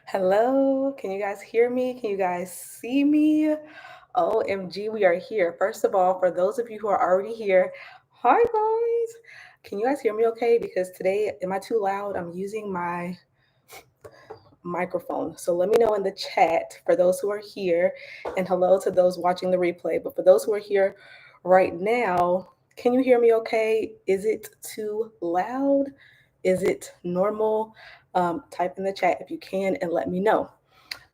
Hello, can you guys hear me? Can you guys see me? OMG, we are here. First of all, for those of you who are already here, hi guys. Can you guys hear me okay? Because today, am I too loud? I'm using my microphone. So let me know in the chat for those who are here, and hello to those watching the replay. But for those who are here right now, can you hear me okay? Is it too loud? Is it normal? Type in the chat if you can and let me know.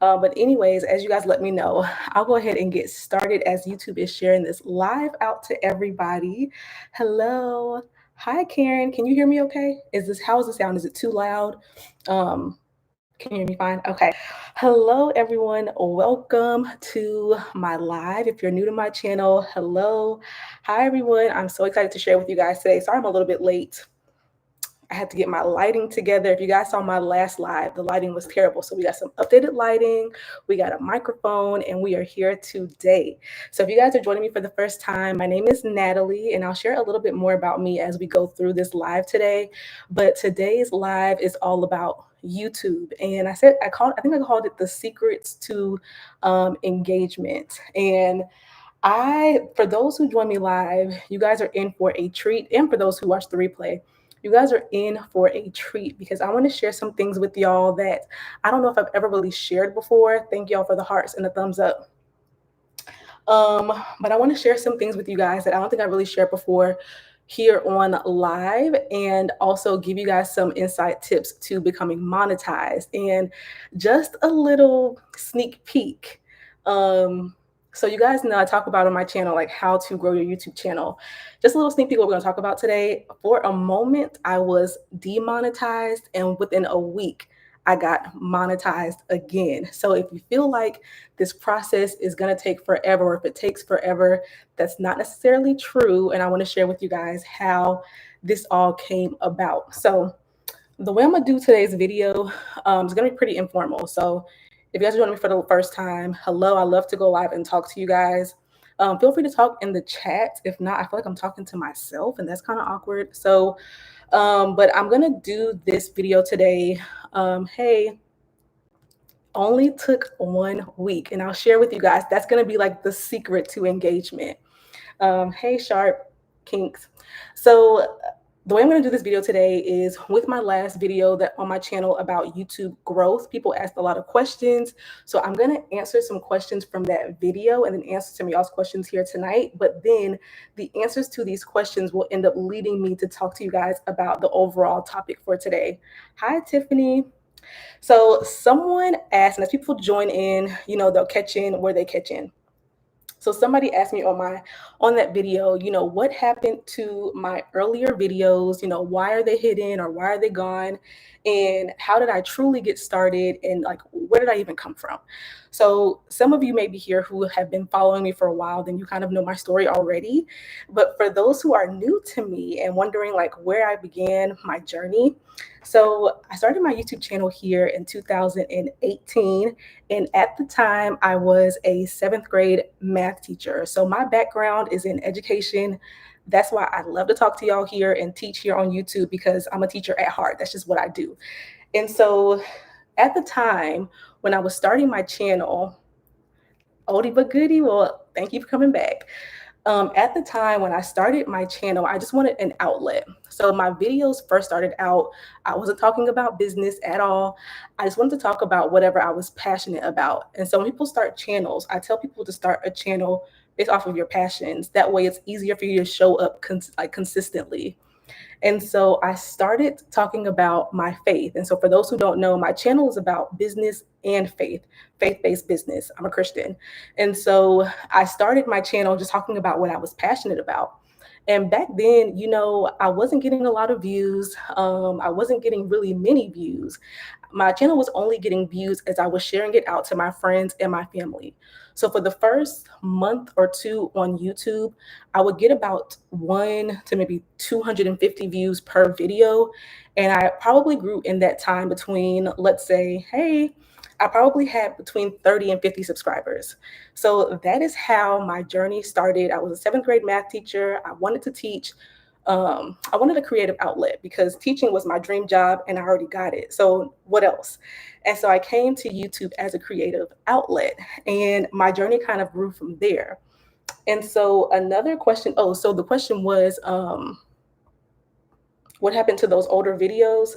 But anyways, as you guys let me know, I'll go ahead and get started as YouTube is sharing this live out to everybody. Hello. Hi, Karen. Can you hear me okay? How is the sound? Is it too loud? Can you hear me fine? Okay. Hello, everyone. Welcome to my live. If you're new to my channel, hello. Hi, everyone. I'm so excited to share with you guys today. Sorry I'm a little bit late. I had to get my lighting together. If you guys saw my last live, the lighting was terrible. So we got some updated lighting, we got a microphone, and we are here today. So if you guys are joining me for the first time, my name is Natalie, and I'll share a little bit more about me as we go through this live today. But today's live is all about YouTube, and I called it the secrets to engagement. And for those who join me live, you guys are in for a treat. And for those who watch the replay, you guys are in for a treat because I want to share some things with y'all that I don't know if I've ever really shared before. Thank y'all for the hearts and the thumbs up. But I want to share some things with you guys that I don't think I really shared before here on live, and also give you guys some insight tips to becoming monetized and just a little sneak peek. So you guys know I talk about on my channel like how to grow your YouTube channel. Just a little sneak peek what we're going to talk about today. For a moment, I was demonetized, and within a week, I got monetized again. So if you feel like this process is going to take forever, or if it takes forever, that's not necessarily true. And I want to share with you guys how this all came about. So the way I'm going to do today's video is going to be pretty informal. So if you guys are joining me for the first time, hello, I love to go live and talk to you guys. Feel free to talk in the chat. If not, I feel like I'm talking to myself, and that's kind of awkward. So, but I'm going to do this video today. Hey, only took 1 week, and I'll share with you guys. That's going to be like the secret to engagement. Hey, Sharp Kinks. So the way I'm going to do this video today is with my last video that on my channel about YouTube growth. People asked a lot of questions. So I'm going to answer some questions from that video and then answer some of y'all's questions here tonight. But then the answers to these questions will end up leading me to talk to you guys about the overall topic for today. Hi, Tiffany. So someone asked, and as people join in, they'll catch in where they catch in. So somebody asked me on that video, what happened to my earlier videos? Why are they hidden, or why are they gone? And how did I truly get started? And like, where did I even come from? So some of you may be here who have been following me for a while, then you kind of know my story already. But for those who are new to me and wondering like where I began my journey, so I started my YouTube channel here in 2018. And at the time, I was a seventh grade math teacher. So my background is in education. That's why I love to talk to y'all here and teach here on YouTube, because I'm a teacher at heart. That's just what I do. And so at the time when I was starting my channel, oldie but goodie, well, thank you for coming back. At the time when I started my channel, I just wanted an outlet. So my videos first started out, I wasn't talking about business at all. I just wanted to talk about whatever I was passionate about. And so when people start channels, I tell people to start a channel based off of your passions. That way it's easier for you to show up consistently. And so I started talking about my faith. And so for those who don't know, my channel is about business and faith-based business. I'm a Christian. And so I started my channel just talking about what I was passionate about. And back then, I wasn't getting a lot of views. I wasn't getting really many views. My channel was only getting views as I was sharing it out to my friends and my family. So for the first month or two on YouTube, I would get about 1 to maybe 250 views per video. And I probably grew in that time between, let's say, hey, I probably had between 30 and 50 subscribers. So that is how my journey started. I was a seventh grade math teacher. I wanted to teach I wanted a creative outlet because teaching was my dream job and I already got it. So what else? And so I came to YouTube as a creative outlet, and my journey kind of grew from there. And so another question, oh, so the question was, what happened to those older videos?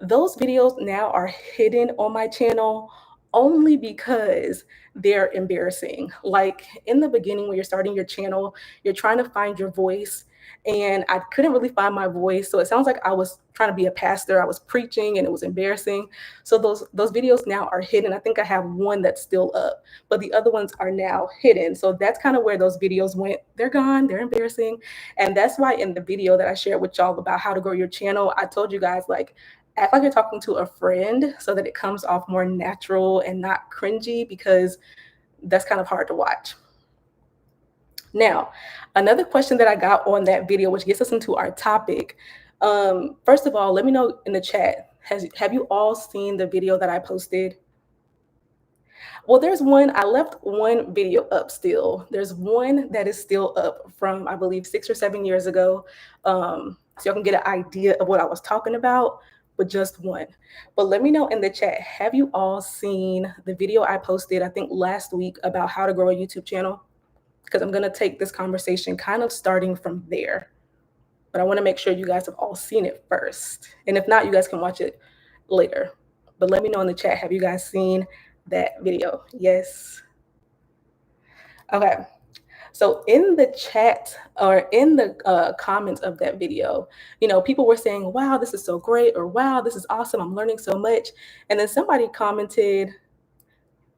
Those videos now are hidden on my channel only because they're embarrassing. Like in the beginning, when you're starting your channel, you're trying to find your voice. And I couldn't really find my voice. So it sounds like I was trying to be a pastor. I was preaching and it was embarrassing. So those videos now are hidden. I think I have one that's still up, but the other ones are now hidden. So that's kind of where those videos went. They're gone, they're embarrassing. And that's why in the video that I shared with y'all about how to grow your channel, I told you guys, like, act like you're talking to a friend so that it comes off more natural and not cringy, because that's kind of hard to watch. Now, another question that I got on that video, which gets us into our topic. First of all, let me know in the chat, have you all seen the video that I posted? Well, there's one, I left one video up still. There's one that is still up from, I believe, 6 or 7 years ago. So y'all can get an idea of what I was talking about, but just one. But let me know in the chat, have you all seen the video I posted, I think last week, about how to grow a YouTube channel? Because I'm going to take this conversation kind of starting from there. But I want to make sure you guys have all seen it first. And if not, you guys can watch it later. But let me know in the chat, have you guys seen that video? Yes. Okay. So in the chat, or in the comments of that video, people were saying, wow, this is so great, or wow, this is awesome, I'm learning so much. And then somebody commented,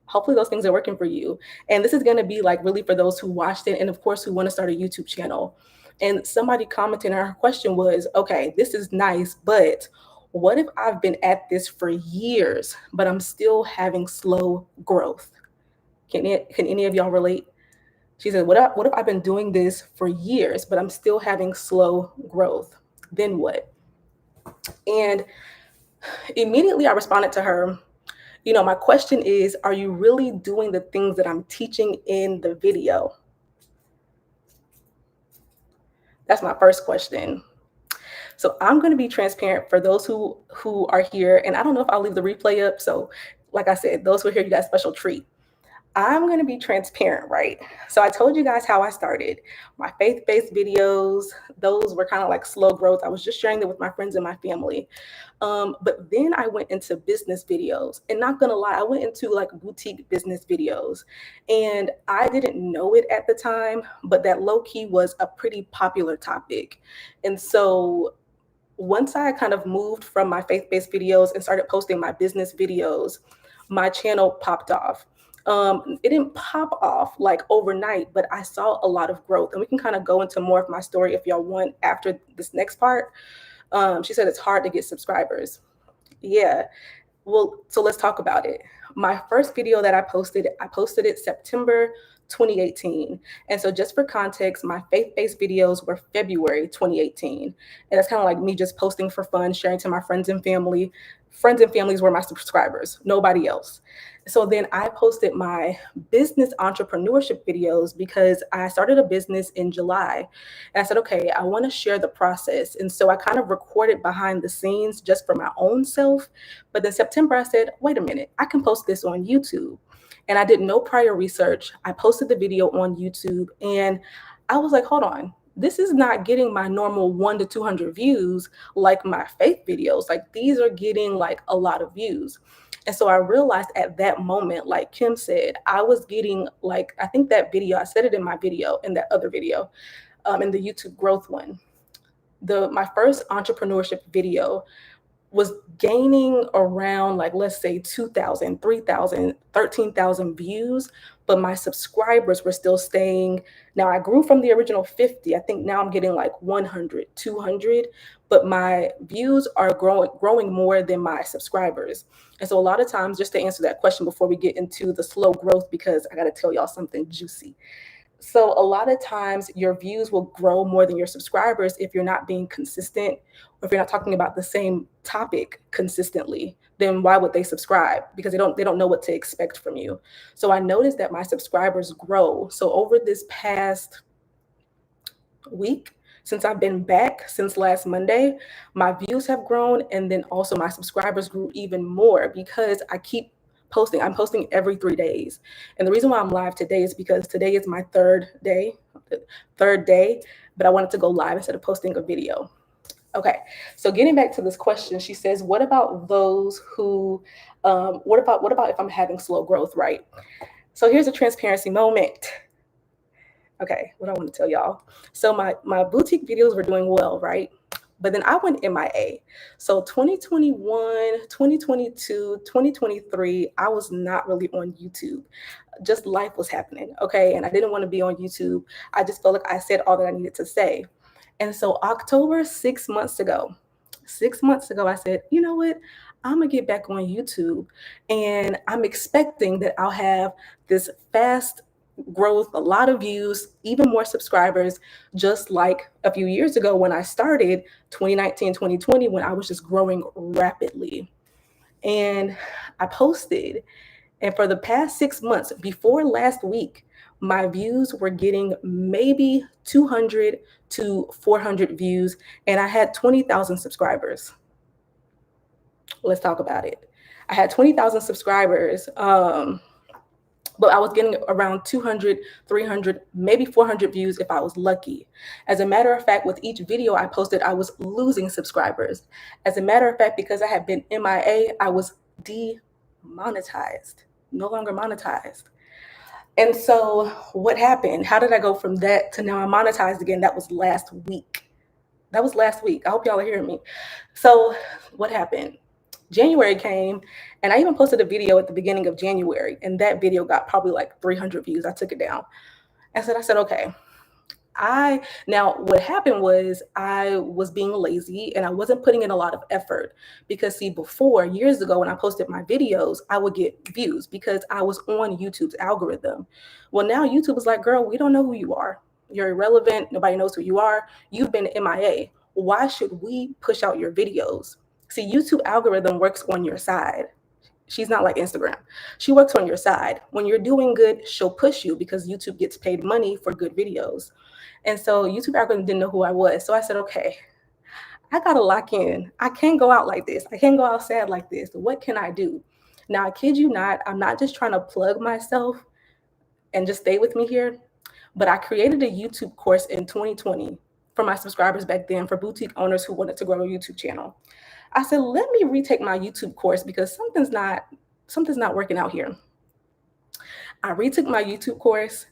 hopefully those things are working for you. And this is going to be like really for those who watched it and of course who want to start a YouTube channel. And somebody commented, and her question was, okay, this is nice, but what if I've been at this for years, but I'm still having slow growth? Can any of y'all relate? She said, what if I've been doing this for years, but I'm still having slow growth? Then what? And immediately I responded to her, my question is, are you really doing the things that I'm teaching in the video? That's my first question. So I'm going to be transparent for those who are here. And I don't know if I'll leave the replay up. So like I said, those who are here, you got a special treat. I'm going to be transparent, right? So I told you guys how I started. My faith-based videos, those were kind of like slow growth. I was just sharing them with my friends and my family. But then I went into business videos, and not gonna lie, I went into like boutique business videos, and I didn't know it at the time, but that low key was a pretty popular topic. And so once I kind of moved from my faith-based videos and started posting my business videos, my channel popped off. It didn't pop off like overnight, but I saw a lot of growth. And we can kind of go into more of my story if y'all want after this next part. She said it's hard to get subscribers. Yeah. Well, so let's talk about it. My first video that I posted it September 2018. And so just for context, my faith-based videos were February 2018. And that's kind of like me just posting for fun, sharing to my friends and family. Friends and families were my subscribers, nobody else. So then I posted my business entrepreneurship videos because I started a business in July. And I said, okay, I want to share the process. And so I kind of recorded behind the scenes just for my own self. But then September, I said, wait a minute, I can post this on YouTube. And I did no prior research. I posted the video on YouTube, and I was like, hold on, this is not getting my normal 1 to 200 views like my faith videos. Like these are getting like a lot of views. And so I realized at that moment, like Kim said, I was getting like, I think that video, I said it in my video, in that other video, in the YouTube growth one. My first entrepreneurship video was gaining around, like, let's say 2,000, 3,000, 13,000 views, but my subscribers were still staying. Now I grew from the original 50. I think now I'm getting like 100, 200, but my views are growing more than my subscribers. And so a lot of times, just to answer that question before we get into the slow growth, because I got to tell y'all something juicy. So a lot of times your views will grow more than your subscribers if you're not being consistent, or if you're not talking about the same topic consistently. Then why would they subscribe? Because they don't know what to expect from you. So I noticed that my subscribers grow. So over this past week, Since I've been back since last Monday, my views have grown, and then also my subscribers grew even more because I keep posting. I'm posting every 3 days. And the reason why I'm live today is because today is my third day, but I wanted to go live instead of posting a video. Okay, so getting back to this question, she says, "What about those who? What about if I'm having slow growth, right?" So here's a transparency moment. Okay, what I want to tell y'all. So my boutique videos were doing well, right? But then I went MIA. So 2021, 2022, 2023, I was not really on YouTube. Just life was happening, okay? And I didn't want to be on YouTube. I just felt like I said all that I needed to say. And so October, 6 months ago, I said, you know what? I'm gonna get back on YouTube, and I'm expecting that I'll have this fast growth, a lot of views, even more subscribers, just like a few years ago when I started 2019, 2020, when I was just growing rapidly. And I posted, and for the past 6 months, before last week, my views were getting maybe 200 to 400 views, and I had 20,000 subscribers. Let's talk about it. I had 20,000 subscribers, but I was getting around 200, 300, maybe 400 views if I was lucky. As a matter of fact, with each video I posted, I was losing subscribers. As a matter of fact, because I had been MIA, I was demonetized, no longer monetized. And so what happened? How did I go from that to now I'm monetized again? That was last week. I hope y'all are hearing me. So what happened? January came, and I even posted a video at the beginning of January, and that video got probably like 300 views. I took it down. I said, okay, now what happened was I was being lazy and I wasn't putting in a lot of effort because see, before, years ago, when I posted my videos, I would get views because I was on YouTube's algorithm. Well, now YouTube is like, girl, we don't know who you are. You're irrelevant. Nobody knows who you are. You've been MIA. Why should we push out your videos? See, YouTube algorithm works on your side. She's not like Instagram. She works on your side. When you're doing good, she'll push you because YouTube gets paid money for good videos. And so YouTube algorithm didn't know who I was. So I said, okay, I gotta lock in. I can't go out like this. I can't go out sad like this. What can I do? Now, I kid you not, I'm not just trying to plug myself and just stay with me here, but I created a YouTube course in 2020 for my subscribers back then, for boutique owners who wanted to grow a YouTube channel. I said, let me retake my YouTube course because something's not working out here. I retook my YouTube course.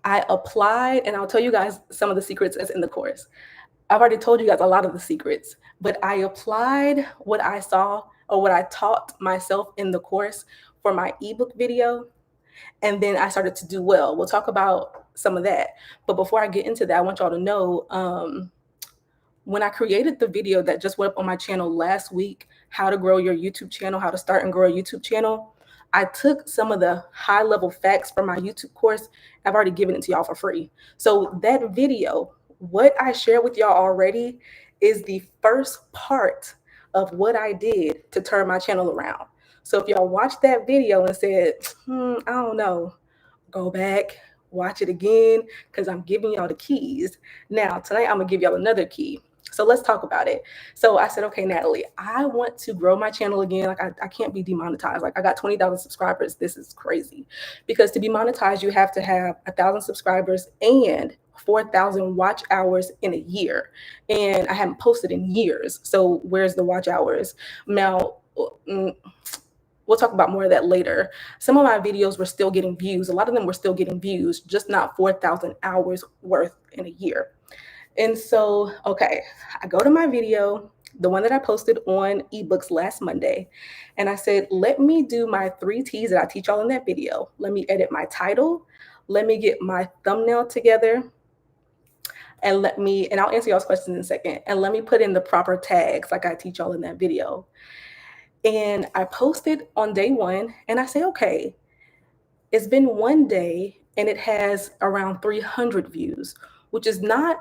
I applied, and I'll tell you guys some of the secrets that's in the course. I've already told you guys a lot of the secrets, but I applied what I saw or what I taught myself in the course for my ebook video, and then I started to do well. We'll talk about some of that. But before I get into that, I want y'all to know, when I created the video that just went up on my channel last week, how to grow your YouTube channel, how to start and grow a YouTube channel, I took some of the high level facts from my YouTube course. I've already given it to y'all for free. So that video, what I shared with y'all already, is the first part of what I did to turn my channel around. So if y'all watched that video and said, I don't know, go back, watch it again, because I'm giving y'all the keys. Now, tonight I'm gonna give y'all another key. So let's talk about it. So I said, okay, Natalie, I want to grow my channel again. Like I can't be demonetized. Like I got 20,000 subscribers. This is crazy. Because to be monetized, you have to have 1,000 subscribers and 4,000 watch hours in a year. And I haven't posted in years. So where's the watch hours? Now, we'll talk about more of that later. Some of my videos were still getting views. A lot of them were still getting views, just not 4,000 hours worth in a year. And so, okay, I go to my video, the one that I posted on ebooks last Monday, and I said, let me do my 3 T's that I teach y'all in that video. Let me edit my title. Let me get my thumbnail together. And I'll answer y'all's questions in a second. And let me put in the proper tags like I teach y'all in that video. And I posted on day 1, and I say, okay, it's been 1 day and it has around 300 views, which is not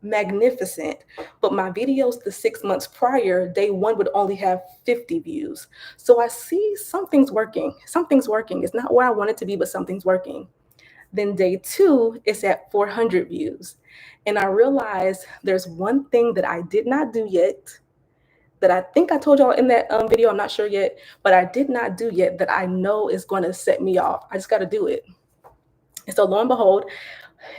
magnificent, but my videos the 6 months prior, day 1 would only have 50 views. So I see something's working. It's not where I want it to be, but something's working. Then day 2, it's at 400 views. And I realized there's one thing that I did not do yet that I think I told y'all in that video, I'm not sure yet, but I did not do yet that I know is going to set me off. I just got to do it. And so lo and behold,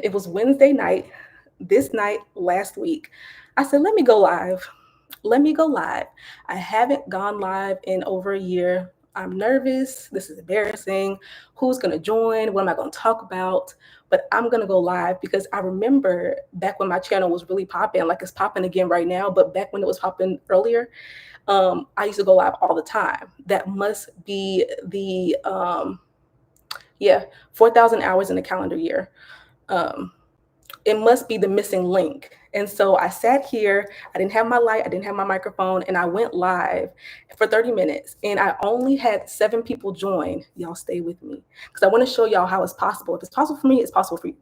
it was Wednesday night, this night last week. I said, let me go live. Let me go live. I haven't gone live in over a year. I'm nervous. This is embarrassing. Who's going to join? What am I going to talk about? But I'm going to go live because I remember back when my channel was really popping, like it's popping again right now, but back when it was popping earlier, I used to go live all the time. That must be the, 4,000 hours in a calendar year. It must be the missing link. And so I sat here, I didn't have my light, I didn't have my microphone, and I went live for 30 minutes. And I only had 7 people join. Y'all stay with me because I want to show y'all how it's possible. If it's possible for me, it's possible for you.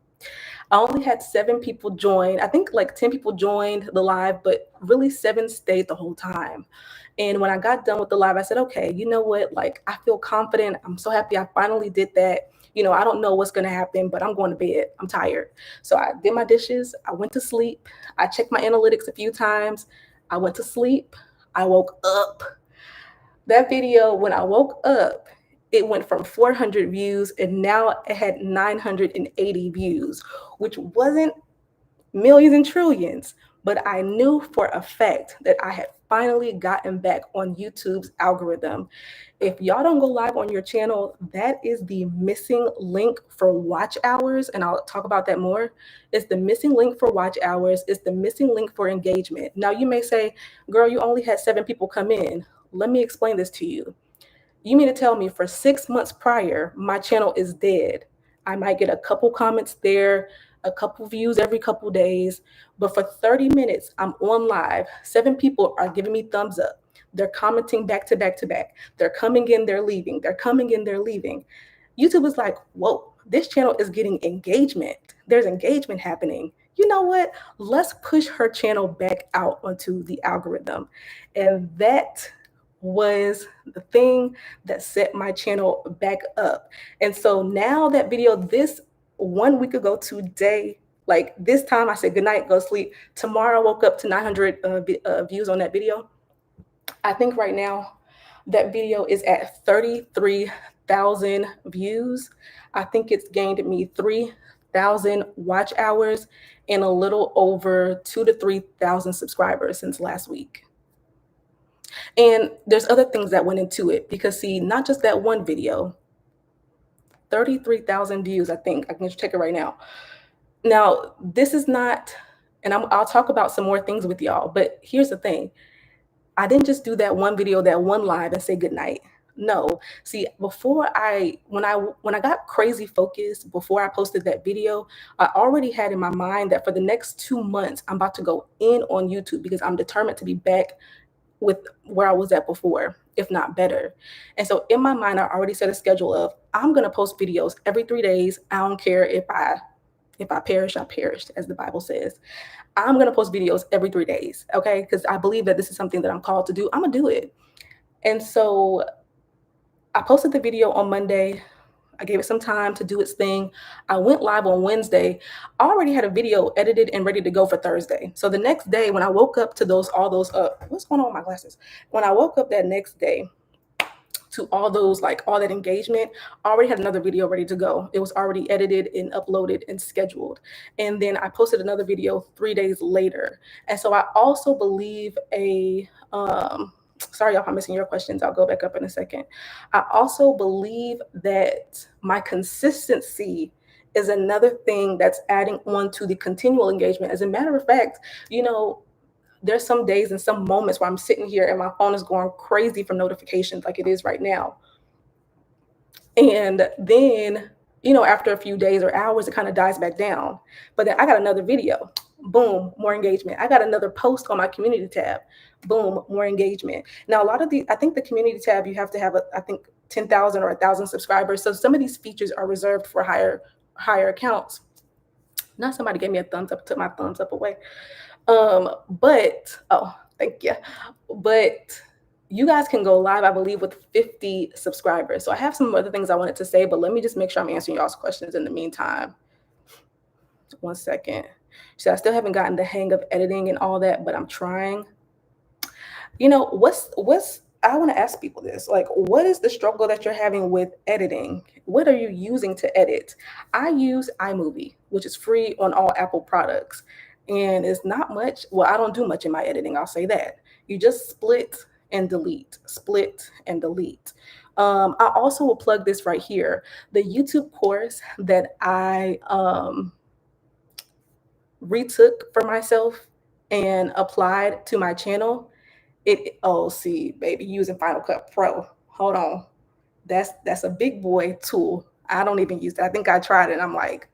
I only had 7 people join. I think like 10 people joined the live, but really 7 stayed the whole time. And when I got done with the live, I said, okay, you know what? Like, I feel confident. I'm so happy I finally did that. You know, I don't know what's going to happen, but I'm going to bed. I'm tired. So I did my dishes. I went to sleep. I checked my analytics a few times. I went to sleep. I woke up. That video, when I woke up, it went from 400 views and now it had 980 views, which wasn't millions and trillions, but I knew for a fact that I had finally gotten back on YouTube's algorithm. If y'all don't go live on your channel, that is the missing link for watch hours, and I'll talk about that more. It's the missing link for watch hours. It's the missing link for engagement. Now you may say, girl, you only had 7 people come in. Let me explain this to you. You mean to tell me for 6 months prior, my channel is dead? I might get a couple comments there, a couple views every couple days, but for 30 minutes, I'm on live. 7 people are giving me thumbs up. They're commenting back to back to back. They're coming in, they're leaving. They're coming in, they're leaving. YouTube is like, whoa, this channel is getting engagement. There's engagement happening. You know what? Let's push her channel back out onto the algorithm. And that was the thing that set my channel back up. And so now that video, this 1 week ago today, like this time I said goodnight, go sleep. Tomorrow I woke up to 900 views on that video. I think right now that video is at 33,000 views. I think it's gained me 3,000 watch hours and a little over 2,000 to 3,000 subscribers since last week. And there's other things that went into it because see, not just that one video, 33,000 views, I think. I can just check it right now. Now, this is not, and I'll talk about some more things with y'all, but here's the thing. I didn't just do that one video, that one live and say goodnight. No, see, when I got crazy focused before I posted that video, I already had in my mind that for the next 2 months, I'm about to go in on YouTube because I'm determined to be back with where I was at before, if not better. And so in my mind, I already set a schedule of I'm going to post videos every 3 days. I don't care if I perish, I perished, as the Bible says. I'm going to post videos every 3 days, okay? Because I believe that this is something that I'm called to do. I'm going to do it. And so I posted the video on Monday. I gave it some time to do its thing. I went live on Wednesday. I already had a video edited and ready to go for Thursday. So the next day when I woke up to what's going on with my glasses? When I woke up that next day to all that engagement, I already had another video ready to go. It was already edited and uploaded and scheduled. And then I posted another video 3 days later. And so I also believe sorry if I'm missing your questions. I'll go back up in a second. I also believe that my consistency is another thing that's adding on to the continual engagement. As a matter of fact, there's some days and some moments where I'm sitting here and my phone is going crazy from notifications like it is right now. And then, after a few days or hours, it kind of dies back down. But then I got another video. Boom, more engagement. I got another post on my community tab. Boom, more engagement. Now, I think the community tab, you have to have, 10,000 or 1,000 subscribers. So some of these features are reserved for higher accounts. Now somebody gave me a thumbs up, took my thumbs up away. Thank you. But you guys can go live, I believe, with 50 subscribers. So I have some other things I wanted to say, but let me just make sure I'm answering y'all's questions in the meantime. 1 second. So I still haven't gotten the hang of editing and all that, but I'm trying. What's I want to ask people this, like, what is the struggle that you're having with editing? What are you using to edit? I use iMovie, which is free on all Apple products, and it's not much. Well, I don't do much in my editing, I'll say that. You just split and delete. I also will plug this right here, the YouTube course that I retook for myself and applied to my channel. See, baby, using Final Cut Pro. Hold on. That's a big boy tool. I don't even use that. I think I tried it and I'm like,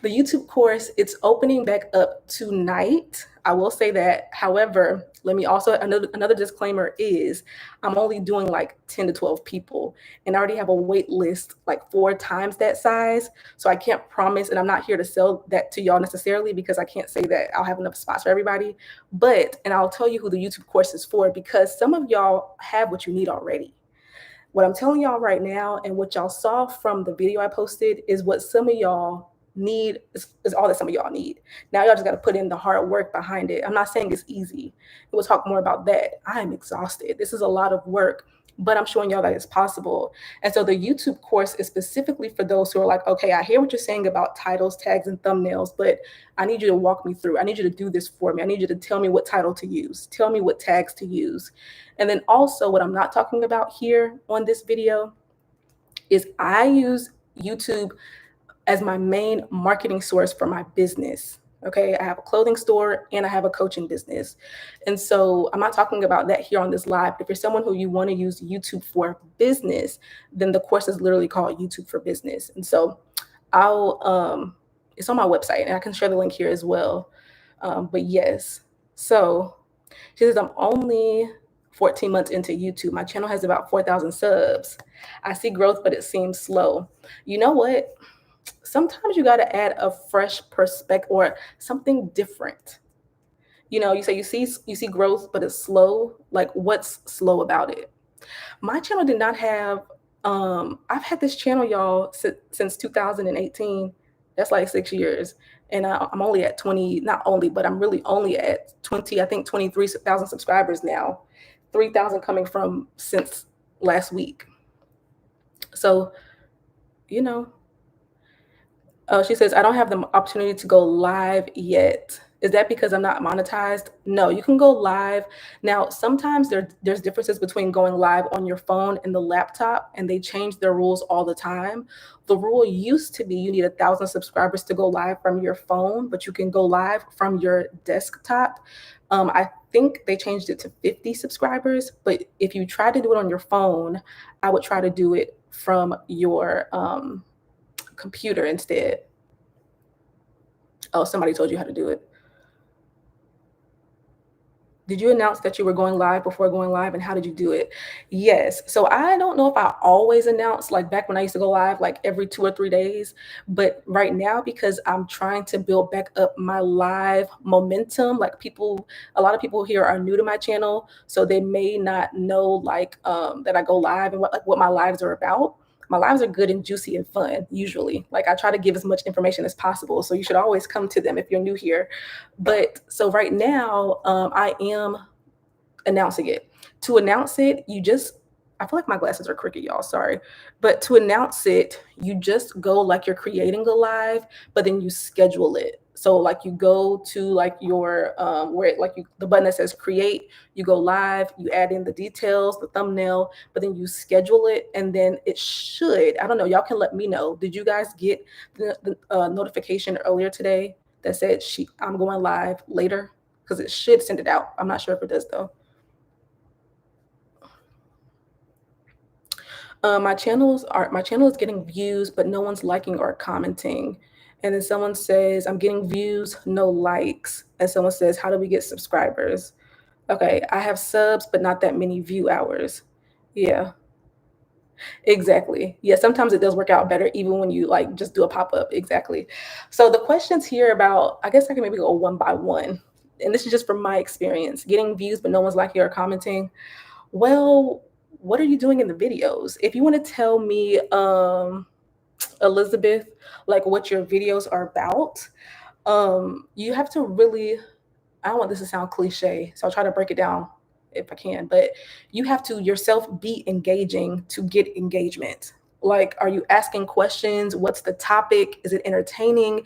the YouTube course, it's opening back up tonight. I will say that. However, let me also, another disclaimer is I'm only doing like 10 to 12 people, and I already have a wait list like 4 times that size. So I can't promise, and I'm not here to sell that to y'all necessarily, because I can't say that I'll have enough spots for everybody. And I'll tell you who the YouTube course is for, because some of y'all have what you need already. What I'm telling y'all right now, and what y'all saw from the video I posted, is what some of y'all need, is all that some of y'all need. Now y'all just got to put in the hard work behind it. I'm not saying it's easy. We'll talk more about that. I am exhausted. This is a lot of work, but I'm showing y'all that it's possible. And so the YouTube course is specifically for those who are like, okay, I hear what you're saying about titles, tags, and thumbnails, but I need you to walk me through. I need you to do this for me. I need you to tell me what title to use. Tell me what tags to use. And then also, what I'm not talking about here on this video is I use YouTube as my main marketing source for my business. Okay, I have a clothing store and I have a coaching business. And so I'm not talking about that here on this live. If you're someone who you want to use YouTube for business, then the course is literally called YouTube for Business. And so it's on my website, and I can share the link here as well. But yes, so she says, I'm only 14 months into YouTube. My channel has about 4,000 subs. I see growth, but it seems slow. You know what? Sometimes you got to add a fresh perspective or something different. You say you see growth, but it's slow. Like, what's slow about it? My channel did not have. I've had this channel, y'all, since 2018. That's like 6 years, and I'm only at 20. Not only, but I'm really only at 20. I think 23,000 subscribers now. 3,000 coming from since last week. So, she says, I don't have the opportunity to go live yet. Is that because I'm not monetized? No, you can go live. Now, sometimes there's differences between going live on your phone and the laptop, and they change their rules all the time. The rule used to be you need 1,000 subscribers to go live from your phone, but you can go live from your desktop. I think they changed it to 50 subscribers, but if you try to do it on your phone, I would try to do it from your computer instead. Oh, somebody told you how to do it. Did you announce that you were going live before going live, and how did you do it? Yes. So I don't know if I always announce, like back when I used to go live like every 2 or 3 days, but right now, because I'm trying to build back up my live momentum, like a lot of people here are new to my channel, so they may not know like that I go live and what my lives are about. My lives are good and juicy and fun, usually. Like, I try to give as much information as possible, so you should always come to them if you're new here. But so right now, I am announcing it. To announce it, I feel like my glasses are crooked, y'all, sorry. But to announce it, you just go like you're creating a live, but then you schedule it. So like you go to like your the button that says create, you go live, you add in the details, the thumbnail, but then you schedule it, and then it should, I don't know, y'all can let me know. Did you guys get the notification earlier today that said I'm going live later? Because it should send it out. I'm not sure if it does though. My channel is getting views, but no one's liking or commenting. And then someone says, I'm getting views, no likes. And someone says, how do we get subscribers? Okay, I have subs, but not that many view hours. Yeah, exactly. Yeah, sometimes it does work out better even when you like just do a pop-up. Exactly. So the questions here about, I guess I can maybe go one by one. and this is just from my experience, getting views but no one's liking or commenting. Well, what are you doing in the videos? If you want to tell me, Elizabeth, like what your videos are about, you have to really, I don't want this to sound cliche, so I'll try to break it down if I can, but you have to yourself be engaging to get engagement. Like, are you asking questions? What's the topic? Is it entertaining?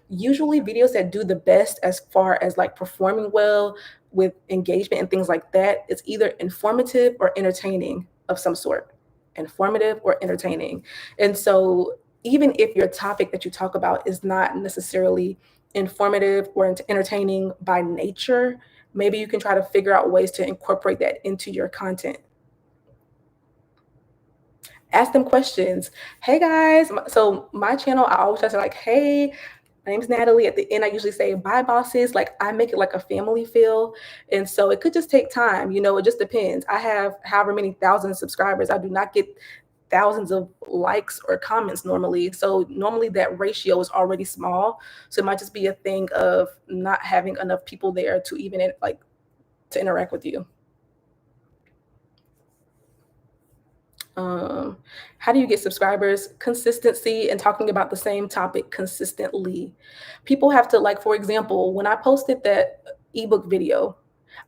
Usually videos that do the best as far as like performing well with engagement and things like that, it's either informative or entertaining of some sort. Informative or entertaining. And so even if your topic that you talk about is not necessarily informative or entertaining by nature, maybe you can try to figure out ways to incorporate that into your content. Ask them questions. Hey guys, so my channel, I always try to say like, hey, my name's Natalie. At the end, I usually say, bye, bosses. Like, I make it like a family feel. And so it could just take time. It just depends. I have however many thousand subscribers. I do not get thousands of likes or comments normally. So normally that ratio is already small. So it might just be a thing of not having enough people there to even like to interact with you. Um, how do you get subscribers? Consistency and talking about the same topic consistently. People have to, like, for example, when I posted that ebook video,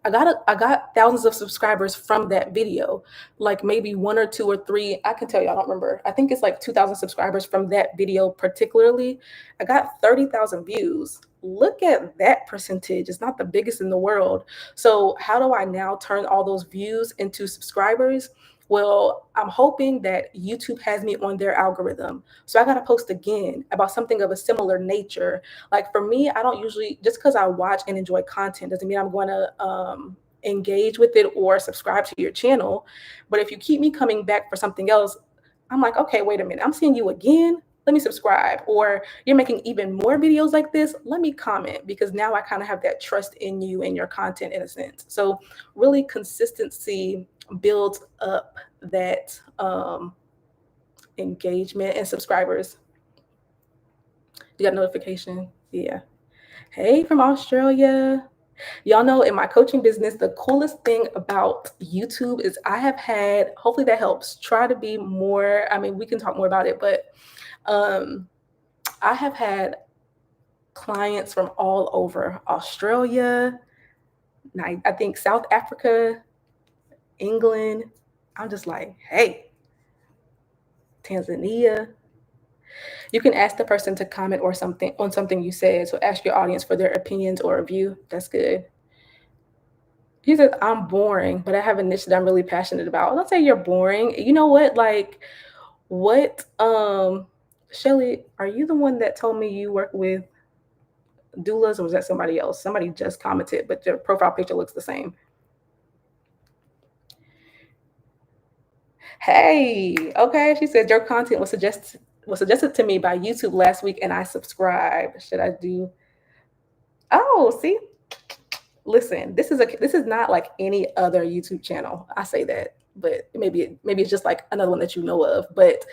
I got thousands of subscribers from that video. Like maybe one or two or three, I can tell you, I don't remember. I think it's like 2,000 subscribers from that video particularly. I got 30,000 views. Look at that percentage. It's not the biggest in the world. So how do I now turn all those views into subscribers? Well, I'm hoping that YouTube has me on their algorithm. So I got to post again about something of a similar nature. Like for me, I don't usually, just because I watch and enjoy content doesn't mean I'm going to engage with it or subscribe to your channel. But if you keep me coming back for something else, I'm like, okay, wait a minute, I'm seeing you again. Let me subscribe. Or you're making even more videos like this. Let me comment, because now I kind of have that trust in you and your content in a sense. So really consistency builds up that engagement and subscribers. You got notification? Yeah. Hey, from Australia. Y'all know in my coaching business, the coolest thing about YouTube is I have had, hopefully that helps, try to be more, I mean, we can talk more about it, but um, I have had clients from all over Australia, I think South Africa, England. I'm just like, hey, Tanzania. You can ask the person to comment or something on something you said. So ask your audience for their opinions or a view. That's good. He said, I'm boring, but I have a niche that I'm really passionate about. Don't say you're boring. You know what? Like, what, Shelly, are you the one that told me you work with doulas, or was that somebody else? Somebody just commented, but their profile picture looks the same. Hey, okay. She said your content was suggested to me by YouTube last week, and I subscribed. Should I do? Oh, see, listen, this is not like any other YouTube channel. I say that, but maybe it's just like another one that you know of. But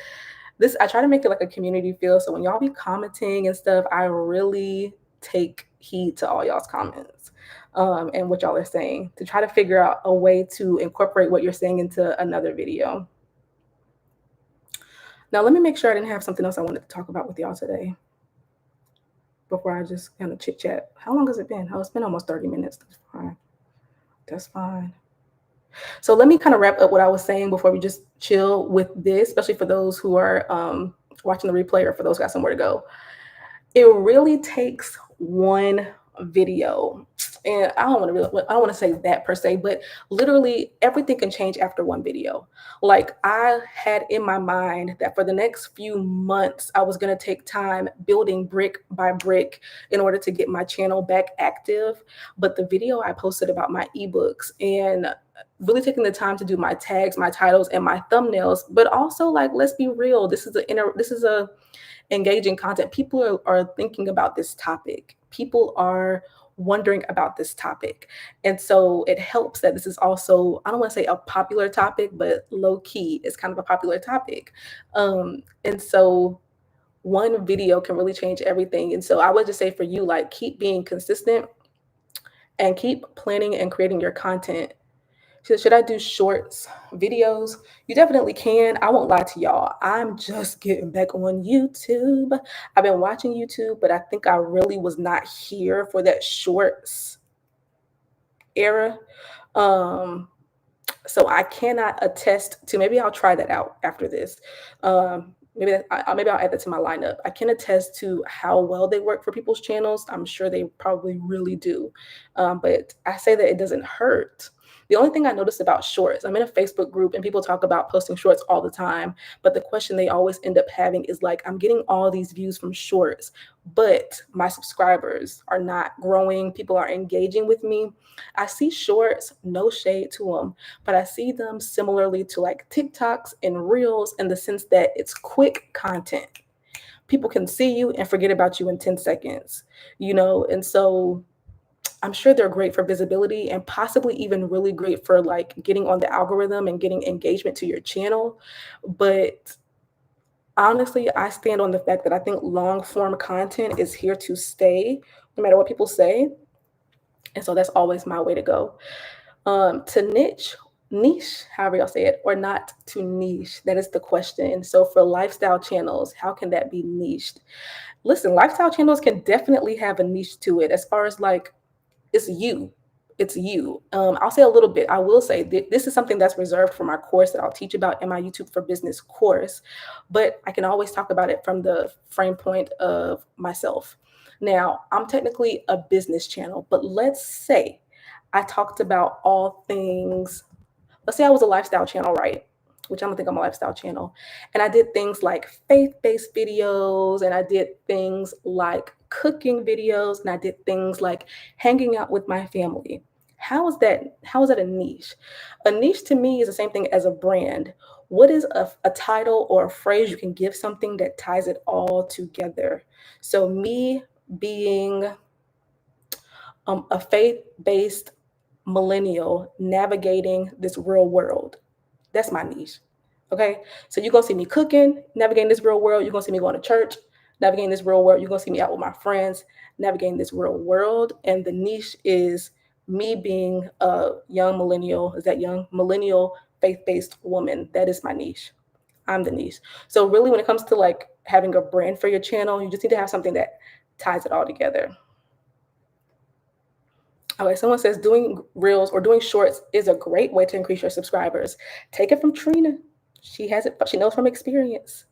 this, I try to make it like a community feel. So when y'all be commenting and stuff, I really take heed to all y'all's comments, and what y'all are saying, to try to figure out a way to incorporate what you're saying into another video. Now, let me make sure I didn't have something else I wanted to talk about with y'all today before I just kind of chit chat. How long has it been? Oh, it's been almost 30 minutes. That's fine. That's fine. So let me kind of wrap up what I was saying before we just chill with this, especially for those who are watching the replay or for those who got somewhere to go. It really takes one video. And I don't want to say that per se, but literally everything can change after one video. Like, I had in my mind that for the next few months, I was going to take time building brick by brick in order to get my channel back active. But the video I posted about my ebooks and really taking the time to do my tags, my titles, and my thumbnails, but also, like, let's be real, this is a engaging content. People are thinking about this topic. People are wondering about this topic. And so it helps that this is also, I don't want to say a popular topic, but low key, it's kind of a popular topic. And so one video can really change everything. And so I would just say for you, like, keep being consistent. and keep planning and creating your content. She said, should I do shorts videos? You definitely can. I won't lie to y'all. I'm just getting back on YouTube. I've been watching YouTube, but I think I really was not here for that shorts era. Um, so I cannot attest to. Maybe I'll try that out after this. Maybe I'll add that to my lineup. I can attest to how well they work for people's channels. I'm sure they probably really do, but I say that it doesn't hurt. The only thing I noticed about shorts, I'm in a Facebook group and people talk about posting shorts all the time, but the question they always end up having is like, I'm getting all these views from shorts, but my subscribers are not growing. People are engaging with me. I see shorts, no shade to them, but I see them similarly to like TikToks and Reels in the sense that it's quick content. People can see you and forget about you in 10 seconds, and so I'm sure they're great for visibility and possibly even really great for like getting on the algorithm and getting engagement to your channel. But honestly, I stand on the fact that I think long form content is here to stay no matter what people say. And so that's always my way to go. To niche, however y'all say it, or not to niche? That is the question. So for lifestyle channels, how can that be niched? Listen, lifestyle channels can definitely have a niche to it as far as like it's you. It's you. I'll say a little bit. I will say this is something that's reserved for my course that I'll teach about in my YouTube for Business course, but I can always talk about it from the frame point of myself. Now, I'm technically a business channel, but let's say I talked about all things. Let's say I was a lifestyle channel, right? Which I don't think I'm a lifestyle channel. And I did things like faith based videos, and I did things like cooking videos, and I did things like hanging out with my family. How is that? How is that a niche? A niche to me is the same thing as a brand. What is a title or a phrase you can give something that ties it all together? So, me being a faith based millennial navigating this real world. That's my niche. Okay. So you're going to see me cooking, navigating this real world. You're going to see me going to church, navigating this real world. You're going to see me out with my friends, navigating this real world. And the niche is me being a young millennial, is that young millennial faith based woman. That is my niche. I'm the niche. So really, when it comes to like having a brand for your channel, you just need to have something that ties it all together. Okay, someone says doing reels or doing shorts is a great way to increase your subscribers. Take it from Trina. She has it, she knows from experience.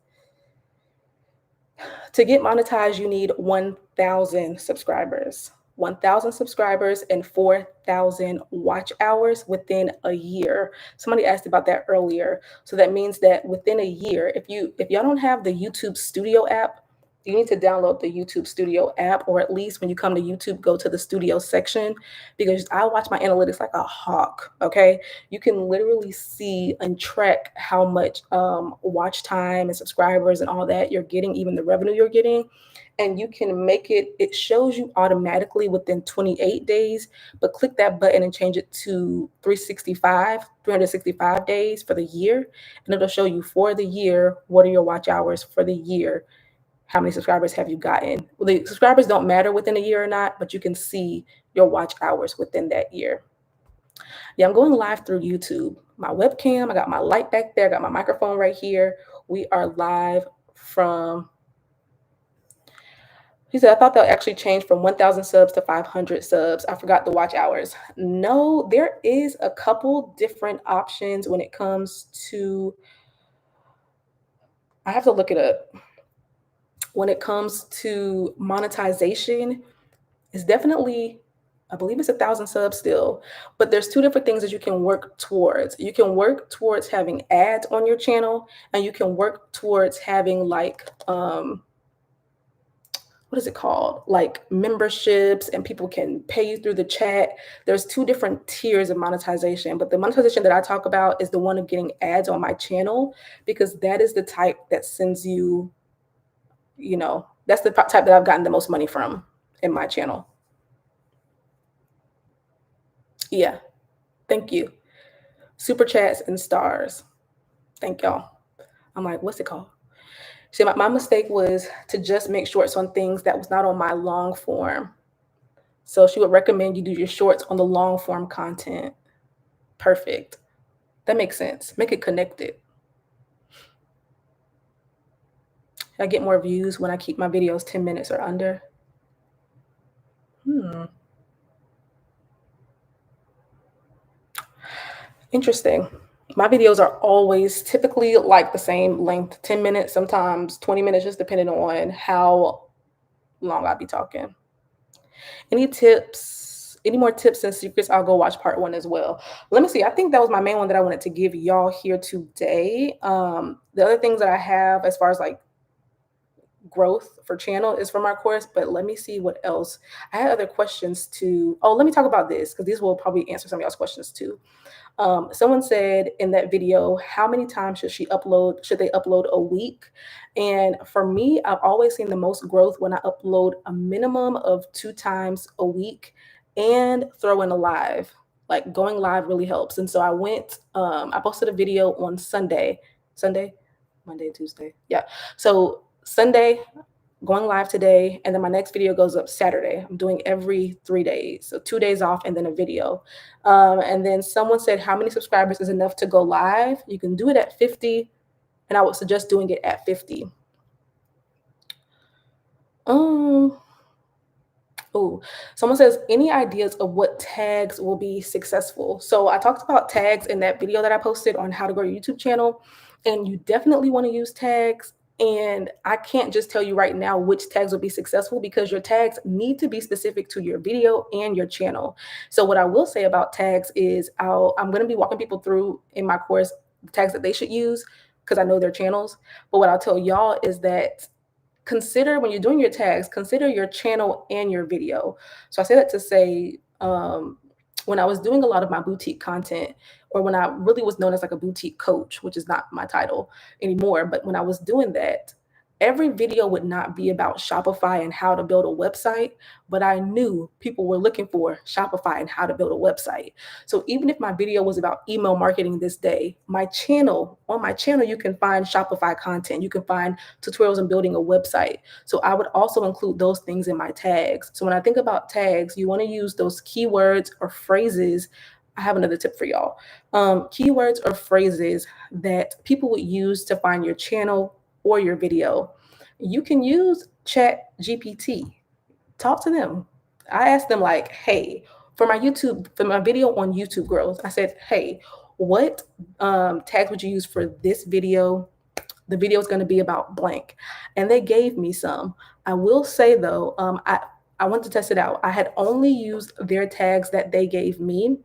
To get monetized, you need 1,000 subscribers. 1,000 subscribers and 4,000 watch hours within a year. Somebody asked about that earlier. So that means that within a year, if y'all don't have the YouTube Studio app, you need to download the YouTube Studio app, or at least when you come to YouTube, go to the Studio section, because I watch my analytics like a hawk. Okay, you can literally see and track how much watch time and subscribers and all that you're getting, even the revenue you're getting. And you can make it shows you automatically within 28 days, but click that button and change it to 365 days for the year. And it'll show you for the year, what are your watch hours for the year? How many subscribers have you gotten? Well, the subscribers don't matter within a year or not, but you can see your watch hours within that year. Yeah, I'm going live through YouTube. My webcam, I got my light back there, I got my microphone right here. We are live from, he said, I thought that actually changed from 1,000 subs to 500 subs. I forgot the watch hours. No, there is a couple different options when it comes to, I have to look it up. When it comes to monetization, it's definitely, I believe it's 1,000 subs still, but there's two different things that you can work towards. You can work towards having ads on your channel, and you can work towards having like what is it called? Like memberships, and people can pay you through the chat. There's two different tiers of monetization, but the monetization that I talk about is the one of getting ads on my channel, because that is the type that sends you, that's the type that I've gotten the most money from in my channel. Yeah. Thank you. Super chats and stars. Thank y'all. I'm like, what's it called? See, my mistake was to just make shorts on things that was not on my long form. So she would recommend you do your shorts on the long form content. Perfect. That makes sense. Make it connected. I get more views when I keep my videos 10 minutes or under. Hmm. Interesting. My videos are always typically like the same length, 10 minutes, sometimes 20 minutes, just depending on how long I be talking. Any tips? Any more tips and secrets? I'll go watch part one as well. Let me see. I think that was my main one that I wanted to give y'all here today. The other things that I have as far as like growth for channel is from our course, but let me see what else. I had other questions too. Oh, let me talk about this because these will probably answer some of y'all's questions too. Someone said in that video, how many times should she upload? Should they upload a week? And for me, I've always seen the most growth when I upload a minimum of 2 times a week and throw in a live. Like going live really helps. And so I posted a video on Sunday, Monday, Tuesday. Yeah. So Sunday, going live today, and then my next video goes up Saturday. I'm doing every 3 days, so 2 days off and then a video. And then someone said, how many subscribers is enough to go live? You can do it at 50, and I would suggest doing it at 50. Um, Oh, someone says, any ideas of what tags will be successful? So I talked about tags in that video that I posted on how to grow your YouTube channel, and you definitely want to use tags. And I can't just tell you right now which tags will be successful because your tags need to be specific to your video and your channel. So what I will say about tags is I'm going to be walking people through in my course the tags that they should use because I know their channels. But what I'll tell y'all is that consider when you're doing your tags, consider your channel and your video. So I say that to say, when I was doing a lot of my boutique content, or when I really was known as like a boutique coach, which is not my title anymore, but when I was doing that, every video would not be about Shopify and how to build a website, but I knew people were looking for Shopify and how to build a website. So even if my video was about email marketing this day, on my channel, you can find Shopify content. You can find tutorials on building a website. So I would also include those things in my tags. So when I think about tags, you want to use those keywords or phrases. I have another tip for y'all. Keywords or phrases that people would use to find your channel or your video. You can use Chat GPT. Talk to them. I asked them like, hey, for my video on YouTube growth, I said, hey, what tags would you use for this video? The video is going to be about blank. And they gave me some. I will say though, I went to test it out. I had only used their tags that they gave me,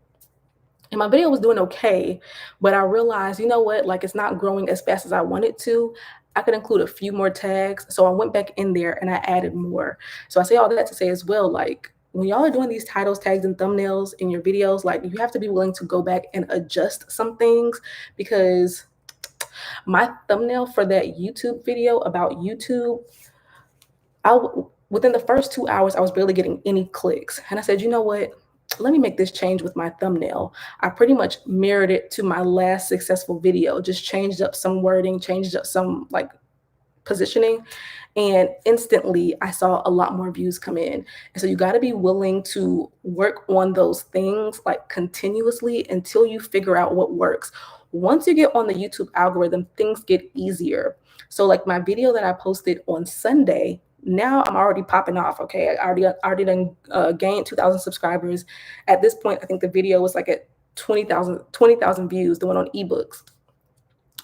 and my video was doing okay, but I realized, you know what, like it's not growing as fast as I wanted to. I could include a few more tags. So I went back in there and I added more. So I say all that to say as well, like when y'all are doing these titles, tags, and thumbnails in your videos, like you have to be willing to go back and adjust some things because my thumbnail for that YouTube video about YouTube, within the first 2 hours, I was barely getting any clicks. And I said, you know what? Let me make this change with my thumbnail. I pretty much mirrored it to my last successful video, just changed up some wording, changed up some like positioning, and instantly I saw a lot more views come in. And so you got to be willing to work on those things like continuously until you figure out what works. Once you get on the YouTube algorithm, things get easier. So like my video that I posted on Sunday, now I'm already popping off. Okay, I already done gained 2,000 subscribers. At this point, I think the video was like at 20,000 views, the one on ebooks.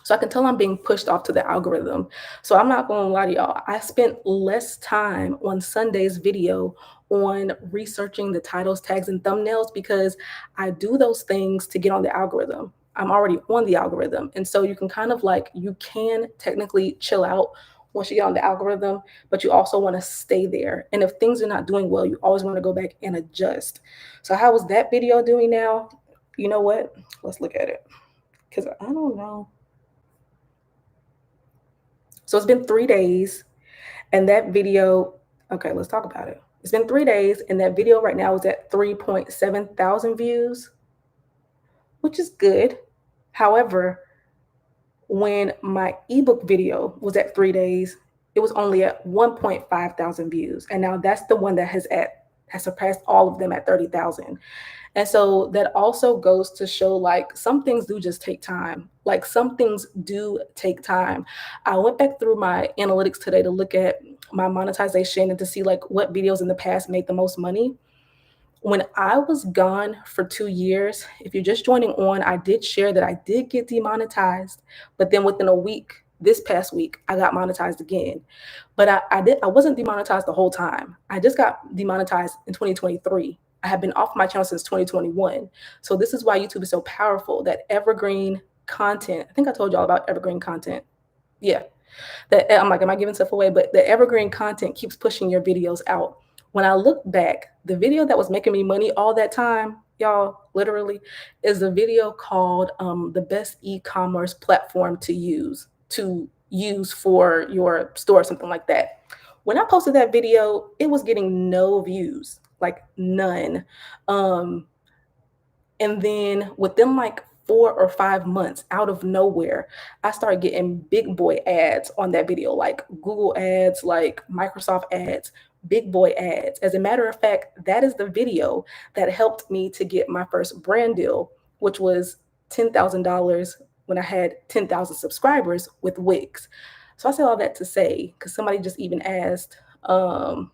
So I can tell I'm being pushed off to the algorithm. So I'm not going to lie to y'all. I spent less time on Sunday's video on researching the titles, tags, and thumbnails because I do those things to get on the algorithm. I'm already on the algorithm. And so you can kind of like, you can technically chill out once you get on the algorithm, but you also want to stay there. And if things are not doing well, you always want to go back and adjust. So how is that video doing now? You know what? Let's look at it because I don't know. So it's been 3 days, and that video, okay, let's talk about it. It's been 3 days, and that video right now is at 3.7 thousand views, which is good. However, when my ebook video was at 3 days, it was only at 1.5 thousand views. And now that's the one that has surpassed all of them at 30,000. And so that also goes to show like some things do just take time. Like some things do take time. I went back through my analytics today to look at my monetization and to see like what videos in the past made the most money. When I was gone for 2 years, if you're just joining on, I did share that I did get demonetized, but then within a week, this past week, I got monetized again. But I wasn't demonetized the whole time. I just got demonetized in 2023. I have been off my channel since 2021. So this is why YouTube is so powerful. That evergreen content. I think I told y'all about evergreen content. Yeah, that I'm like, am I giving stuff away? But the evergreen content keeps pushing your videos out. When I look back, the video that was making me money all that time, y'all, literally, is a video called "The Best E-commerce Platform to use for your store," something like that. When I posted that video, it was getting no views, like none. Um, and then within like 4 or 5 months, out of nowhere, I started getting big boy ads on that video, like Google ads, like Microsoft ads, big boy ads. As a matter of fact, that is the video that helped me to get my first brand deal, which was $10,000 when I had 10,000 subscribers with Wix. So I said all that to say, because somebody just even asked, uh,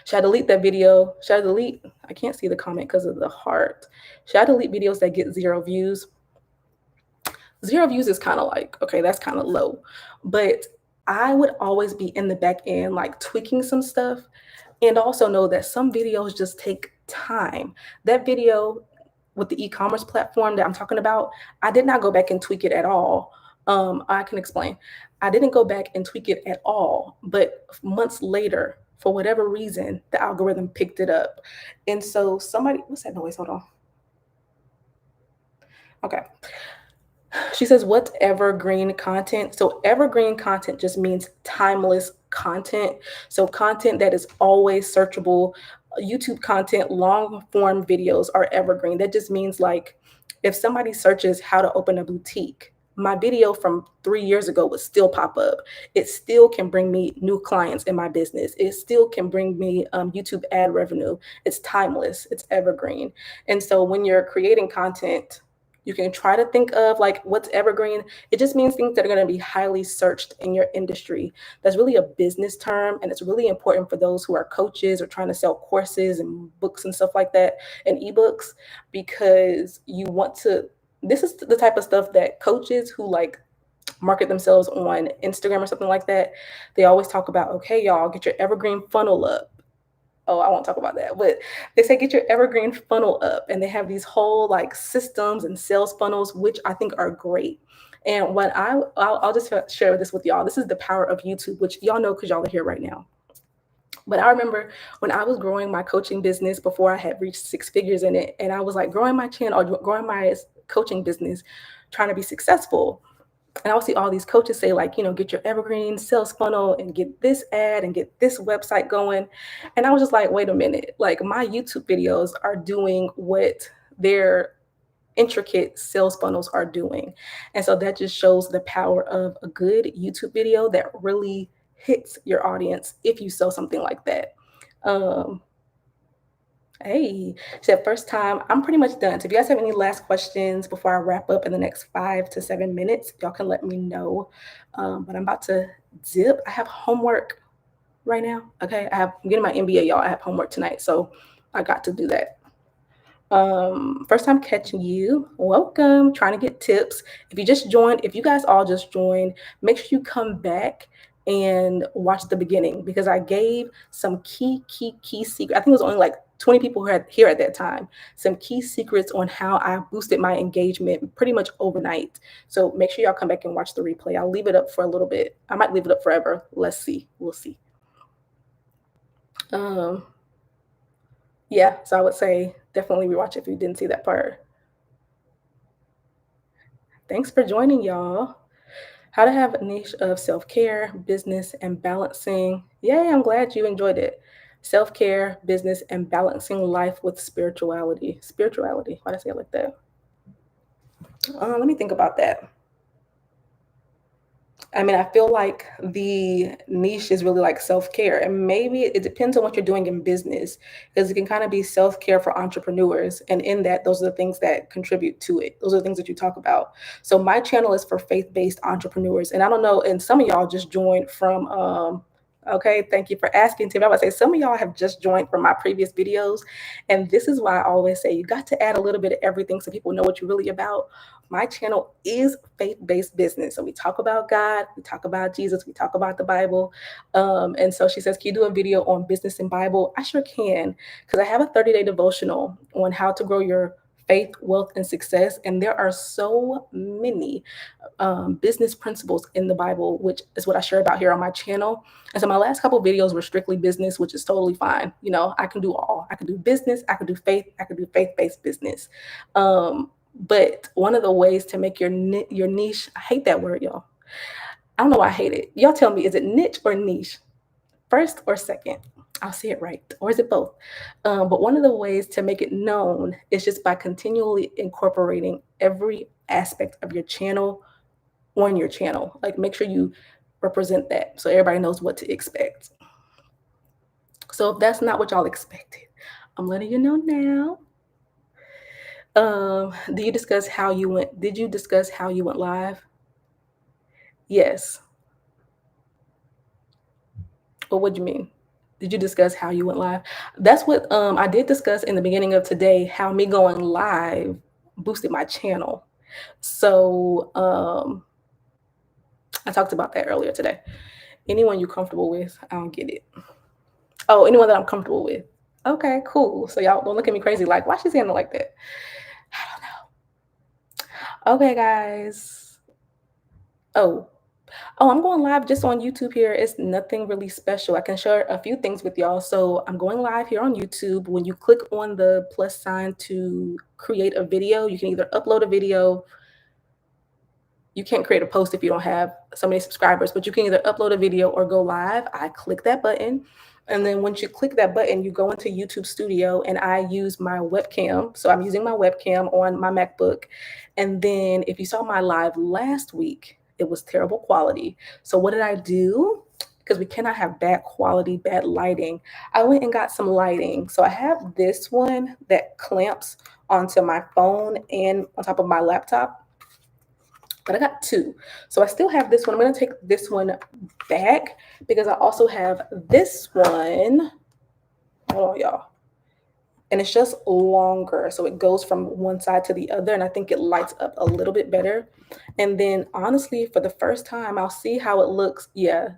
should I delete that video? Should I delete? I can't see the comment because of the heart. Should I delete videos that get 0 views? 0 views is kind of like, okay, that's kind of low. But I would always be in the back end, like tweaking some stuff. And also know that some videos just take time. That video with the e-commerce platform that I'm talking about, I did not go back and tweak it at all. I can explain. I didn't go back and tweak it at all, but months later, for whatever reason, the algorithm picked it up. And so somebody, what's that noise? Hold on. Okay. She says, what's evergreen content? So, evergreen content just means timeless content. So, content that is always searchable. YouTube content, long form videos are evergreen. That just means like if somebody searches how to open a boutique, my video from 3 years ago would still pop up. It still can bring me new clients in my business. It still can bring me YouTube ad revenue. It's timeless, it's evergreen. And so, when you're creating content, you can try to think of like what's evergreen. It just means things that are going to be highly searched in your industry. That's really a business term, and it's really important for those who are coaches or trying to sell courses and books and stuff like that and ebooks, because you want to. This is the type of stuff that coaches who like market themselves on Instagram or something like that, they always talk about, okay, y'all, get your evergreen funnel up. Oh, I won't talk about that, but they say get your evergreen funnel up, and they have these whole like systems and sales funnels, which I think are great. And what I'll just share this with y'all. This is the power of YouTube, which y'all know because y'all are here right now. But I remember when I was growing my coaching business before I had reached 6 figures in it, and I was like growing my channel or growing my coaching business, trying to be successful. And I will see all these coaches say, like, get your evergreen sales funnel and get this ad and get this website going. And I was just like, wait a minute, like my YouTube videos are doing what their intricate sales funnels are doing. And so that just shows the power of a good YouTube video that really hits your audience if you sell something like that. Um, Hey, said first time. I'm pretty much done. So if you guys have any last questions before I wrap up in the next 5 to 7 minutes, y'all can let me know. But I'm about to dip. I have homework right now. Okay, I'm getting my MBA, y'all. I have homework tonight, so I got to do that. First time catching you. Welcome. Trying to get tips. If you just joined, if you guys all just joined, make sure you come back and watch the beginning, because I gave some key secret. I think it was only like 20 people who had here at that time. Some key secrets on how I boosted my engagement pretty much overnight. So make sure y'all come back and watch the replay. I'll leave it up for a little bit. I might leave it up forever. Let's see. We'll see. Um, yeah, so I would say definitely rewatch if you didn't see that part. Thanks for joining, y'all. How to have a niche of self-care, business, and balancing. Yay, I'm glad you enjoyed it. Self-care, business, and balancing life with spirituality. Spirituality. Why did I say it like that? Let me think about that. I mean, I feel like the niche is really like self-care, and maybe it depends on what you're doing in business, because it can kind of be self-care for entrepreneurs. And in that, those are the things that contribute to it. Those are the things that you talk about. So my channel is for faith-based entrepreneurs. And I don't know, and some of y'all just joined from okay, thank you for asking, Tim. I would say some of y'all have just joined from my previous videos. And this is why I always say you got to add a little bit of everything so people know what you're really about. My channel is faith-based business. So we talk about God, we talk about Jesus, we talk about the Bible. And so she says, can you do a video on business and Bible? I sure can, because I have a 30-day devotional on how to grow your faith, wealth, and success. And there are so many business principles in the Bible, which is what I share about here on my channel. And so my last couple of videos were strictly business, which is totally fine. You know, I can do all. I can do business, I can do faith, I can do faith-based business. But one of the ways to make your niche, I hate that word, y'all. I don't know why I hate it. Y'all tell me, is it niche or niche? First or second? I'll say it right. Or is it both? But one of the ways to make it known is just by continually incorporating every aspect of your channel on your channel. Like, make sure you represent that so everybody knows what to expect. So if that's not what y'all expected, I'm letting you know now. Do you discuss how you went? Did you discuss how you went live? Yes. Well, what do you mean? Did you discuss how you went live? That's what I did discuss in the beginning of today, how me going live boosted my channel. So I talked about that earlier today. Anyone you're comfortable with, I don't get it. Oh, anyone that I'm comfortable with. Okay, cool. So y'all don't look at me crazy like, why she's saying it like that? I don't know. Okay, guys. Oh, I'm going live just on YouTube here. It's nothing really special. I can share a few things with y'all. So I'm going live here on YouTube. When you click on the plus sign to create a video, you can either upload a video. You can't create a post if you don't have so many subscribers, but you can either upload a video or go live. I click that button. And then once you click that button, you go into YouTube Studio, and I use my webcam. So I'm using my webcam on my MacBook. And then if you saw my live last week, it was terrible quality. So what did I do? Because we cannot have bad quality, bad lighting. I went and got some lighting. So I have this one that clamps onto my phone and on top of my laptop. But I got two. So I still have this one. I'm going to take this one back because I also have this one. Hold on, y'all. And it's just longer. So it goes from one side to the other. And I think it lights up a little bit better. And then honestly, for the first time, I'll see how it looks. Yeah,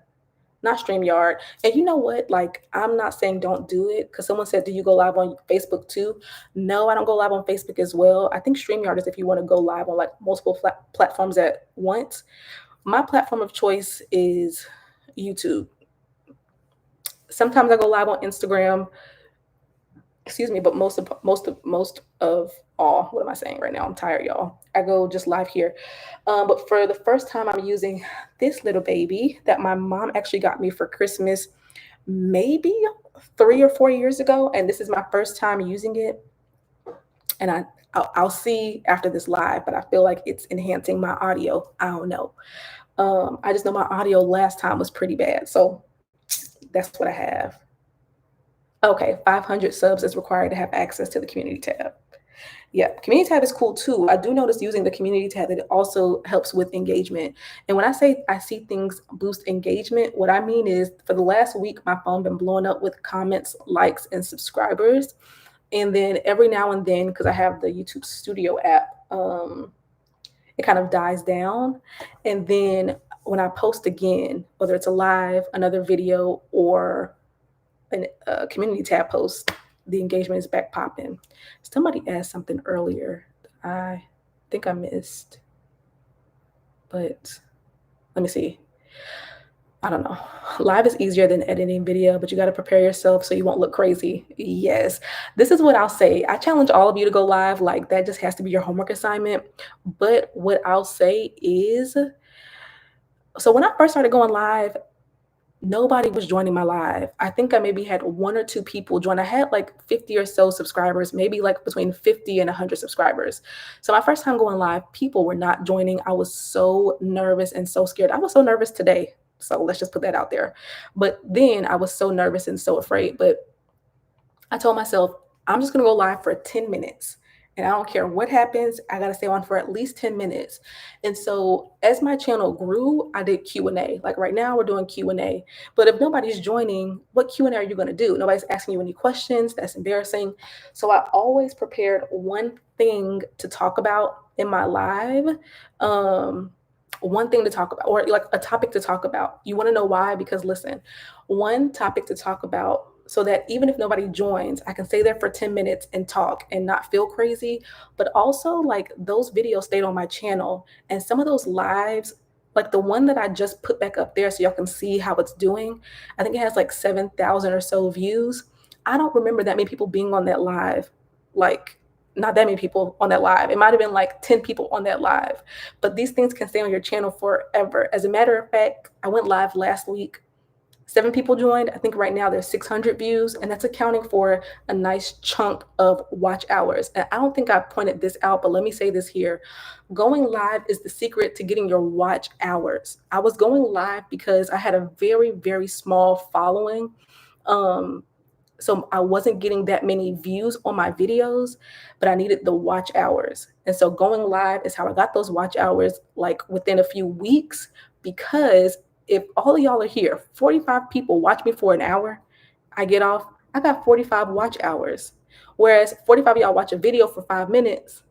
not StreamYard. And you know what? Like, I'm not saying don't do it, because someone said, do you go live on Facebook too? No, I don't go live on Facebook as well. I think StreamYard is if you want to go live on like multiple platforms at once. My platform of choice is YouTube. Sometimes I go live on Instagram. Excuse me, but most of all, what am I saying right now? I'm tired, y'all. I go just live here. But for the first time, I'm using this little baby that my mom actually got me for Christmas, maybe 3 or 4 years ago. And this is my first time using it. And I'll see after this live, but I feel like it's enhancing my audio. I don't know. I just know my audio last time was pretty bad. So that's what I have. Okay, 500 subs is required to have access to the community tab. Yeah, community tab is cool too. I do notice using the community tab that it also helps with engagement. And when I say I see things boost engagement, what I mean is for the last week, my phone been blowing up with comments, likes, and subscribers. And then every now and then, because I have the YouTube Studio app, it kind of dies down. And then when I post again, whether it's a live, another video, or a community tab post, the engagement is back popping. Somebody asked something earlier I think I missed, but let me see. I don't know. Live is easier than editing video, but you got to prepare yourself so you won't look crazy. Yes, this is what I'll say. I challenge all of you to go live. Like, that just has to be your homework assignment. But what I'll say is, so when I first started going live, nobody was joining my live. I think I maybe had one or two people join. I had like 50 or so subscribers, maybe like between 50 and 100 subscribers. So my first time going live, people were not joining. I was so nervous and so scared. I was so nervous today. So let's just put that out there. But then I was so nervous and so afraid. But I told myself, I'm just gonna go live for 10 minutes. And I don't care what happens, I gotta stay on for at least 10 minutes. And so as my channel grew, I did Q&A. Like right now we're doing Q&A. But if nobody's joining, what Q&A are you gonna do? Nobody's asking you any questions. That's embarrassing. So I always prepared one thing to talk about in my live. Um, one thing to talk about, or like a topic to talk about. You want to know why? Because listen, one topic to talk about so that even if nobody joins, I can stay there for 10 minutes and talk and not feel crazy. But also, like those videos stayed on my channel, and some of those lives, like the one that I just put back up there so y'all can see how it's doing, I think it has like 7,000 or so views. I don't remember that many people being on that live. Like, not that many people on that live. It might have been like 10 people on that live. But these things can stay on your channel forever. As a matter of fact, I went live last week. 7 people joined. I think right now there's 600 views, and that's accounting for a nice chunk of watch hours. And I don't think I pointed this out, but let me say this here. Going live is the secret to getting your watch hours. I was going live because I had a very, very small following. Um, so I wasn't getting that many views on my videos, but I needed the watch hours. And so going live is how I got those watch hours like within a few weeks, because if all of y'all are here, 45 people watch me for an hour, I get off, I got 45 watch hours. Whereas 45 of y'all watch a video for 5 minutes,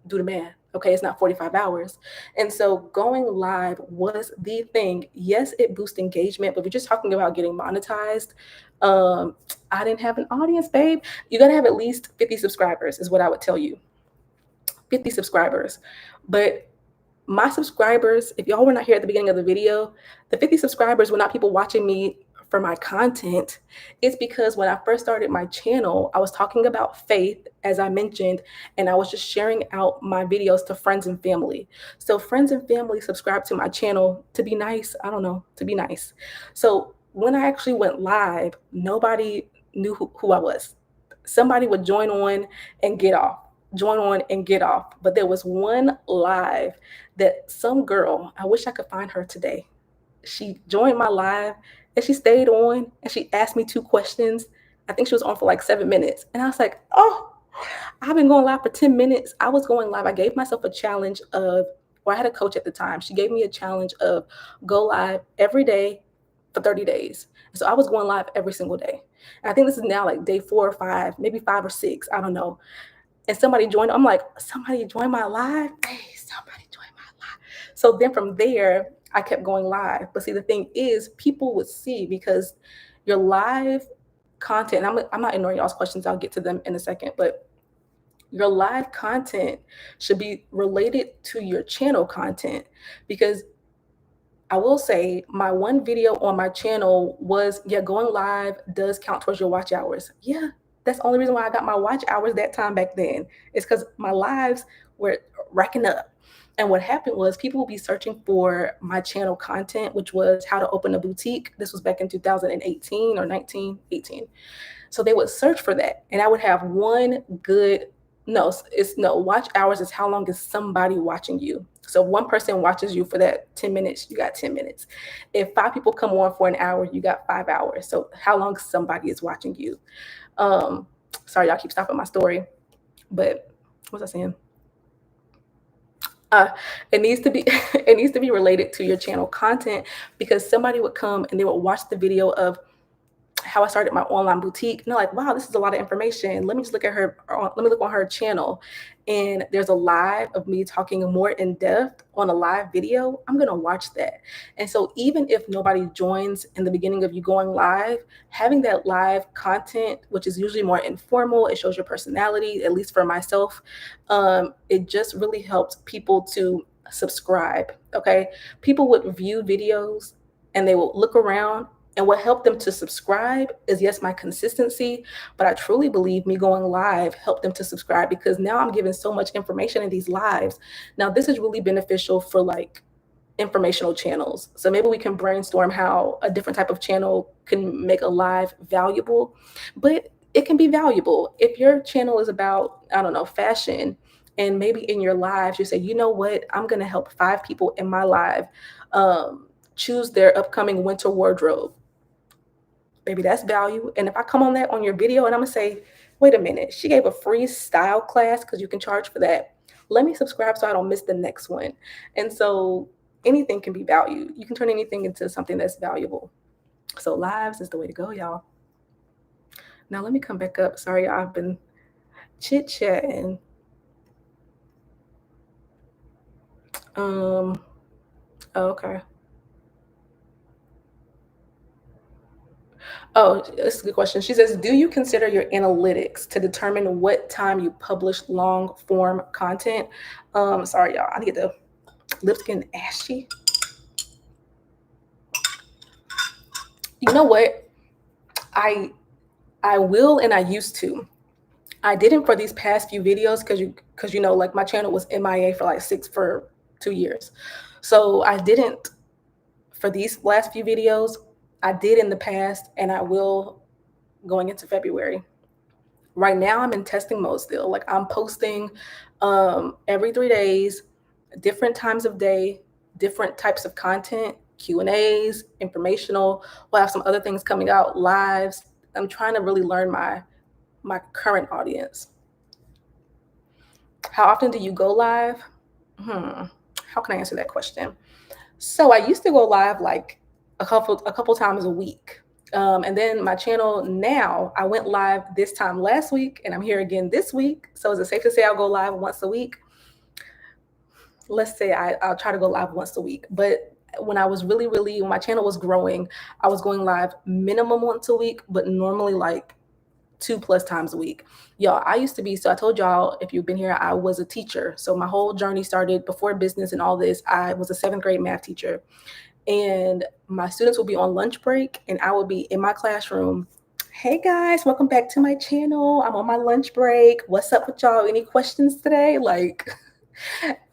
do the math. Okay, it's not 45 hours. And so going live was the thing. Yes, it boosts engagement, but if you're just talking about getting monetized, I didn't have an audience, babe. You got to have at least 50 subscribers, is what I would tell you. 50 subscribers. But my subscribers, if y'all were not here at the beginning of the video, the 50 subscribers were not people watching me for my content. It's because when I first started my channel, I was talking about faith, as I mentioned, and I was just sharing out my videos to friends and family. So friends and family subscribe to my channel to be nice. I don't know, to be nice. So when I actually went live, nobody knew who I was. Somebody would join on and get off, join on and get off. But there was one live that some girl, I wish I could find her today. She joined my live and she stayed on and she asked me 2 questions. I think she was on for like 7 minutes. And I was like, oh, I've been going live for 10 minutes. I was going live. I gave myself a challenge of, or I had a coach at the time. She gave me a challenge of go live every day for 30 days. And so I was going live every single day. And I think this is now like day 4 or 5, maybe 5 or 6. I don't know. And somebody joined. I'm like, somebody joined my live? Hey, somebody joined my live. So then from there, I kept going live. But see, the thing is, people would see because your live content, and I'm not ignoring y'all's questions. I'll get to them in a second. But your live content should be related to your channel content, because I will say my one video on my channel was, yeah, going live does count towards your watch hours. Yeah, that's the only reason why I got my watch hours that time back then. It's because my lives were racking up. And what happened was people would be searching for my channel content, which was how to open a boutique. This was back in 2018 or 19, 18. So they would search for that. And I would have one good, no, it's no, watch hours is how long is somebody watching you. So if one person watches you for that 10 minutes, you got 10 minutes. If 5 people come on for an hour, you got 5 hours. So how long somebody is watching you. Sorry, y'all keep stopping my story. But what was I saying? It needs to be it needs to be related to your channel content, because somebody would come and they would watch the video of how I started my online boutique. And they're like, wow, this is a lot of information. Let me just look at her. Let me look on her channel. And there's a live of me talking more in depth on a live video. I'm going to watch that. And so even if nobody joins in the beginning of you going live, having that live content, which is usually more informal, it shows your personality, at least for myself. It just really helps people to subscribe. Okay. People would view videos and they will look around. And what helped them to subscribe is, yes, my consistency, but I truly believe me going live helped them to subscribe, because now I'm giving so much information in these lives. Now, this is really beneficial for like informational channels. So maybe we can brainstorm how a different type of channel can make a live valuable, but it can be valuable. If your channel is about, I don't know, fashion, and maybe in your lives you say, you know what, I'm going to help 5 people in my live choose their upcoming winter wardrobe. Maybe that's value. And if I come on that on your video and I'm gonna say, wait a minute, she gave a free style class because you can charge for that. Let me subscribe so I don't miss the next one. And so anything can be valued. You can turn anything into something that's valuable. So lives is the way to go, y'all. Now let me come back up. Sorry, I've been chit-chatting. Oh, okay. Oh, that's a good question. She says, do you consider your analytics to determine what time you publish long form content? Sorry, y'all. I need to get the lips getting ashy. You know what? I I will and I used to. I didn't for these past few videos because you know like my channel was MIA for like 2 years. So I didn't for these last few videos. I did in the past and I will going into February. Right now I'm in testing mode still. Like I'm posting every 3 days, different times of day, different types of content, Q&As, informational. We'll have some other things coming out, lives. I'm trying to really learn my current audience. How often do you go live? How can I answer that question? So I used to go live like a couple times a week. And then my channel now, I went live this time last week and I'm here again this week. So is it safe to say I'll go live once a week? Let's say I'll try to go live once a week. But when I was when my channel was growing, I was going live minimum once a week, but normally like 2+ times a week. Y'all, I used to be, so I told y'all, if you've been here, I was a teacher. So my whole journey started before business and all this. I was a 7th grade math teacher. And my students will be on lunch break and I will be in my classroom. Hey guys, welcome back to my channel. I'm on my lunch break. What's up with y'all? Any questions today? Like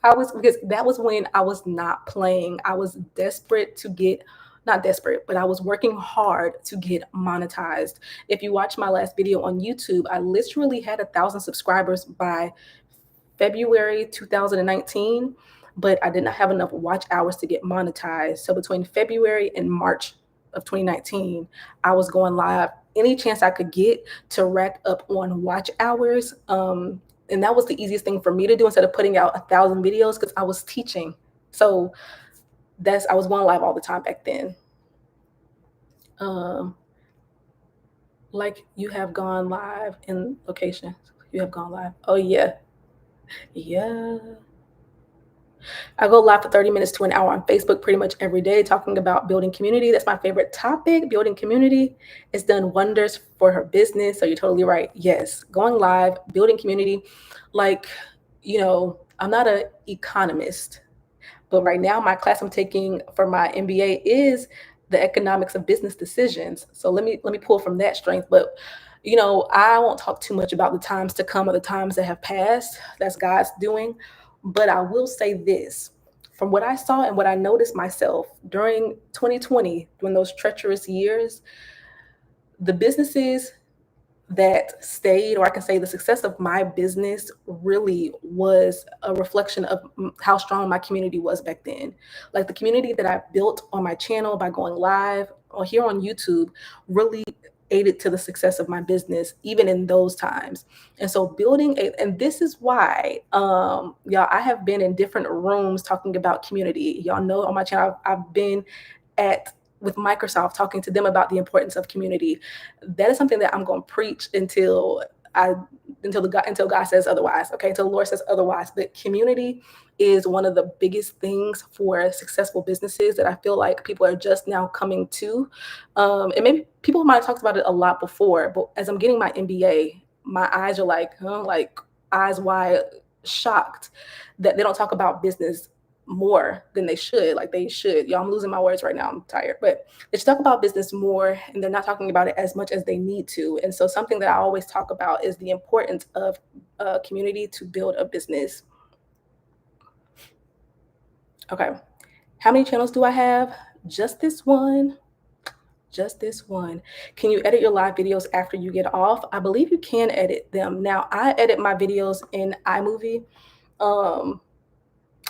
because that was when I was not playing. I was desperate to get, not desperate, but I was working hard to get monetized. If you watch my last video on YouTube, I literally had 1,000 subscribers by February 2019, but I did not have enough watch hours to get monetized. So between February and March of 2019, I was going live any chance I could get to rack up on watch hours. And that was the easiest thing for me to do instead of putting out 1,000 videos because I was teaching. So I was going live all the time back then. Like you have gone live in locations. You have gone live. Oh yeah. Yeah. I go live for 30 minutes to an hour on Facebook pretty much every day talking about building community. That's my favorite topic, building community. It's done wonders for her business. So you're totally right. Yes, going live, building community. Like, I'm not an economist, but right now my class I'm taking for my MBA is the economics of business decisions. So let me pull from that strength. But I won't talk too much about the times to come or the times that have passed. That's God's doing. But I will say this. From what I saw and what I noticed myself during 2020, during those treacherous years, the businesses that stayed, or I can say the success of my business really was a reflection of how strong my community was back then. Like the community that I built on my channel by going live or here on YouTube really aided to the success of my business, even in those times. And so and this is why, y'all, I have been in different rooms talking about community. Y'all know on my channel, I've been at with Microsoft, talking to them about the importance of community. That is something that I'm going to preach until God says otherwise. Okay, until the Lord says otherwise. But community is one of the biggest things for successful businesses that I feel like people are just now coming to. And maybe people might have talked about it a lot before, but as I'm getting my MBA, my eyes are like, like eyes wide, shocked that they don't talk about business more than they should. Like they should. Y'all, I'm losing my words right now. I'm tired. But they should talk about business more and they're not talking about it as much as they need to. And so something that I always talk about is the importance of a community to build a business. Okay. How many channels do I have? Just this one. Just this one. Can you edit your live videos after you get off? I believe you can edit them. Now, I edit my videos in iMovie. Um,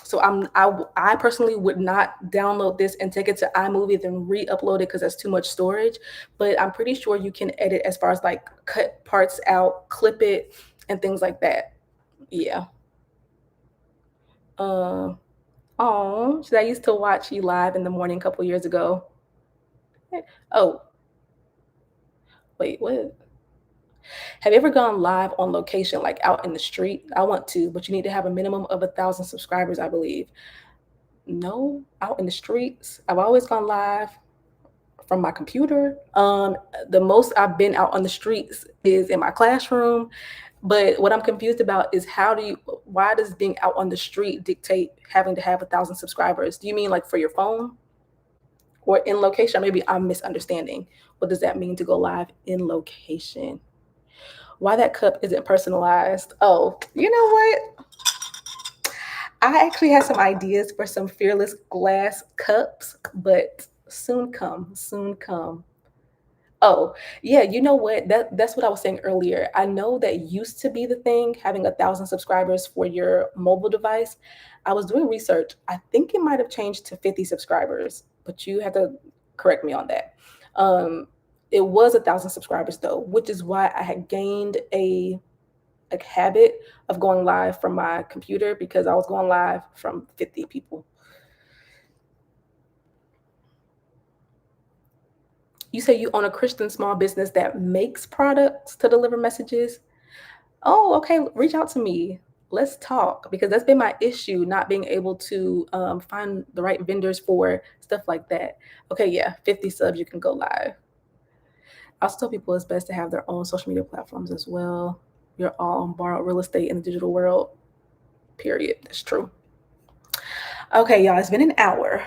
so I personally would not download this and take it to iMovie, then re-upload it because that's too much storage. But I'm pretty sure you can edit as far as like cut parts out, clip it, and things like that. Yeah. Um, oh, I used to watch you live in the morning a couple years ago. Oh, wait, what? Have you ever gone live on location, like out in the street? I want to, but you need to have a minimum of 1,000 subscribers, I believe. No, out in the streets. I've always gone live from my computer. The most I've been out on the streets is in my classroom. But what I'm confused about is why does being out on the street dictate having to have 1,000 subscribers? Do you mean like for your phone or in location? Maybe I'm misunderstanding. What does that mean to go live in location? Why that cup isn't personalized? Oh, you know what? I actually have some ideas for some fearless glass cups, but soon come, soon come. Oh, yeah, you know what? That's what I was saying earlier. I know that used to be the thing, having 1,000 subscribers for your mobile device. I was doing research. I think it might have changed to 50 subscribers, but you have to correct me on that. Um, it was 1,000 subscribers though, which is why I had gained a like habit of going live from my computer because I was going live from 50 people. You say you own a Christian small business that makes products to deliver messages. Oh, okay. Reach out to me. Let's talk because that's been my issue, not being able to find the right vendors for stuff like that. Okay, yeah, 50 subs, you can go live. I also tell people it's best to have their own social media platforms as well. You're all on borrowed real estate in the digital world, period. That's true. Okay, y'all, it's been an hour.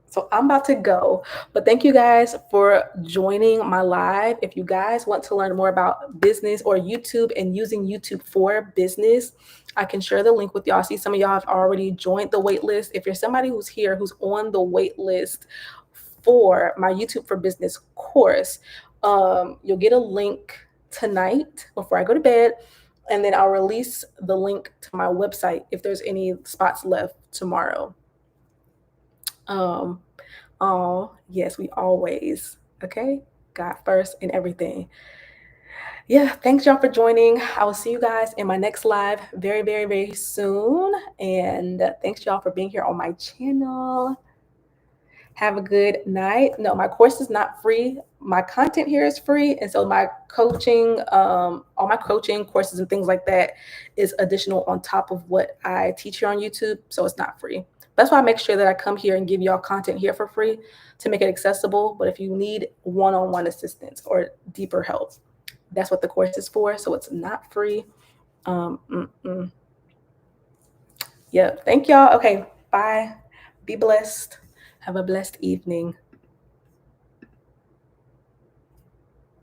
So I'm about to go, but thank you guys for joining my live. If you guys want to learn more about business or YouTube and using YouTube for business, I can share the link with y'all. I see some of y'all have already joined the wait list. If you're somebody who's here who's on the wait list for my YouTube for Business course, you'll get a link tonight before I go to bed, and then I'll release the link to my website if there's any spots left tomorrow. Um, oh, yes, we always, okay? God first in everything. Yeah, thanks y'all for joining. I will see you guys in my next live very, very, very soon. And thanks y'all for being here on my channel. Have a good night. No, my course is not free. My content here is free. And so my coaching, all my coaching courses and things like that is additional on top of what I teach here on YouTube. So it's not free. That's why I make sure that I come here and give y'all content here for free to make it accessible. But if you need one-on-one assistance or deeper help, that's what the course is for. So it's not free. Yeah. Thank y'all. Okay. Bye. Be blessed. Have a blessed evening.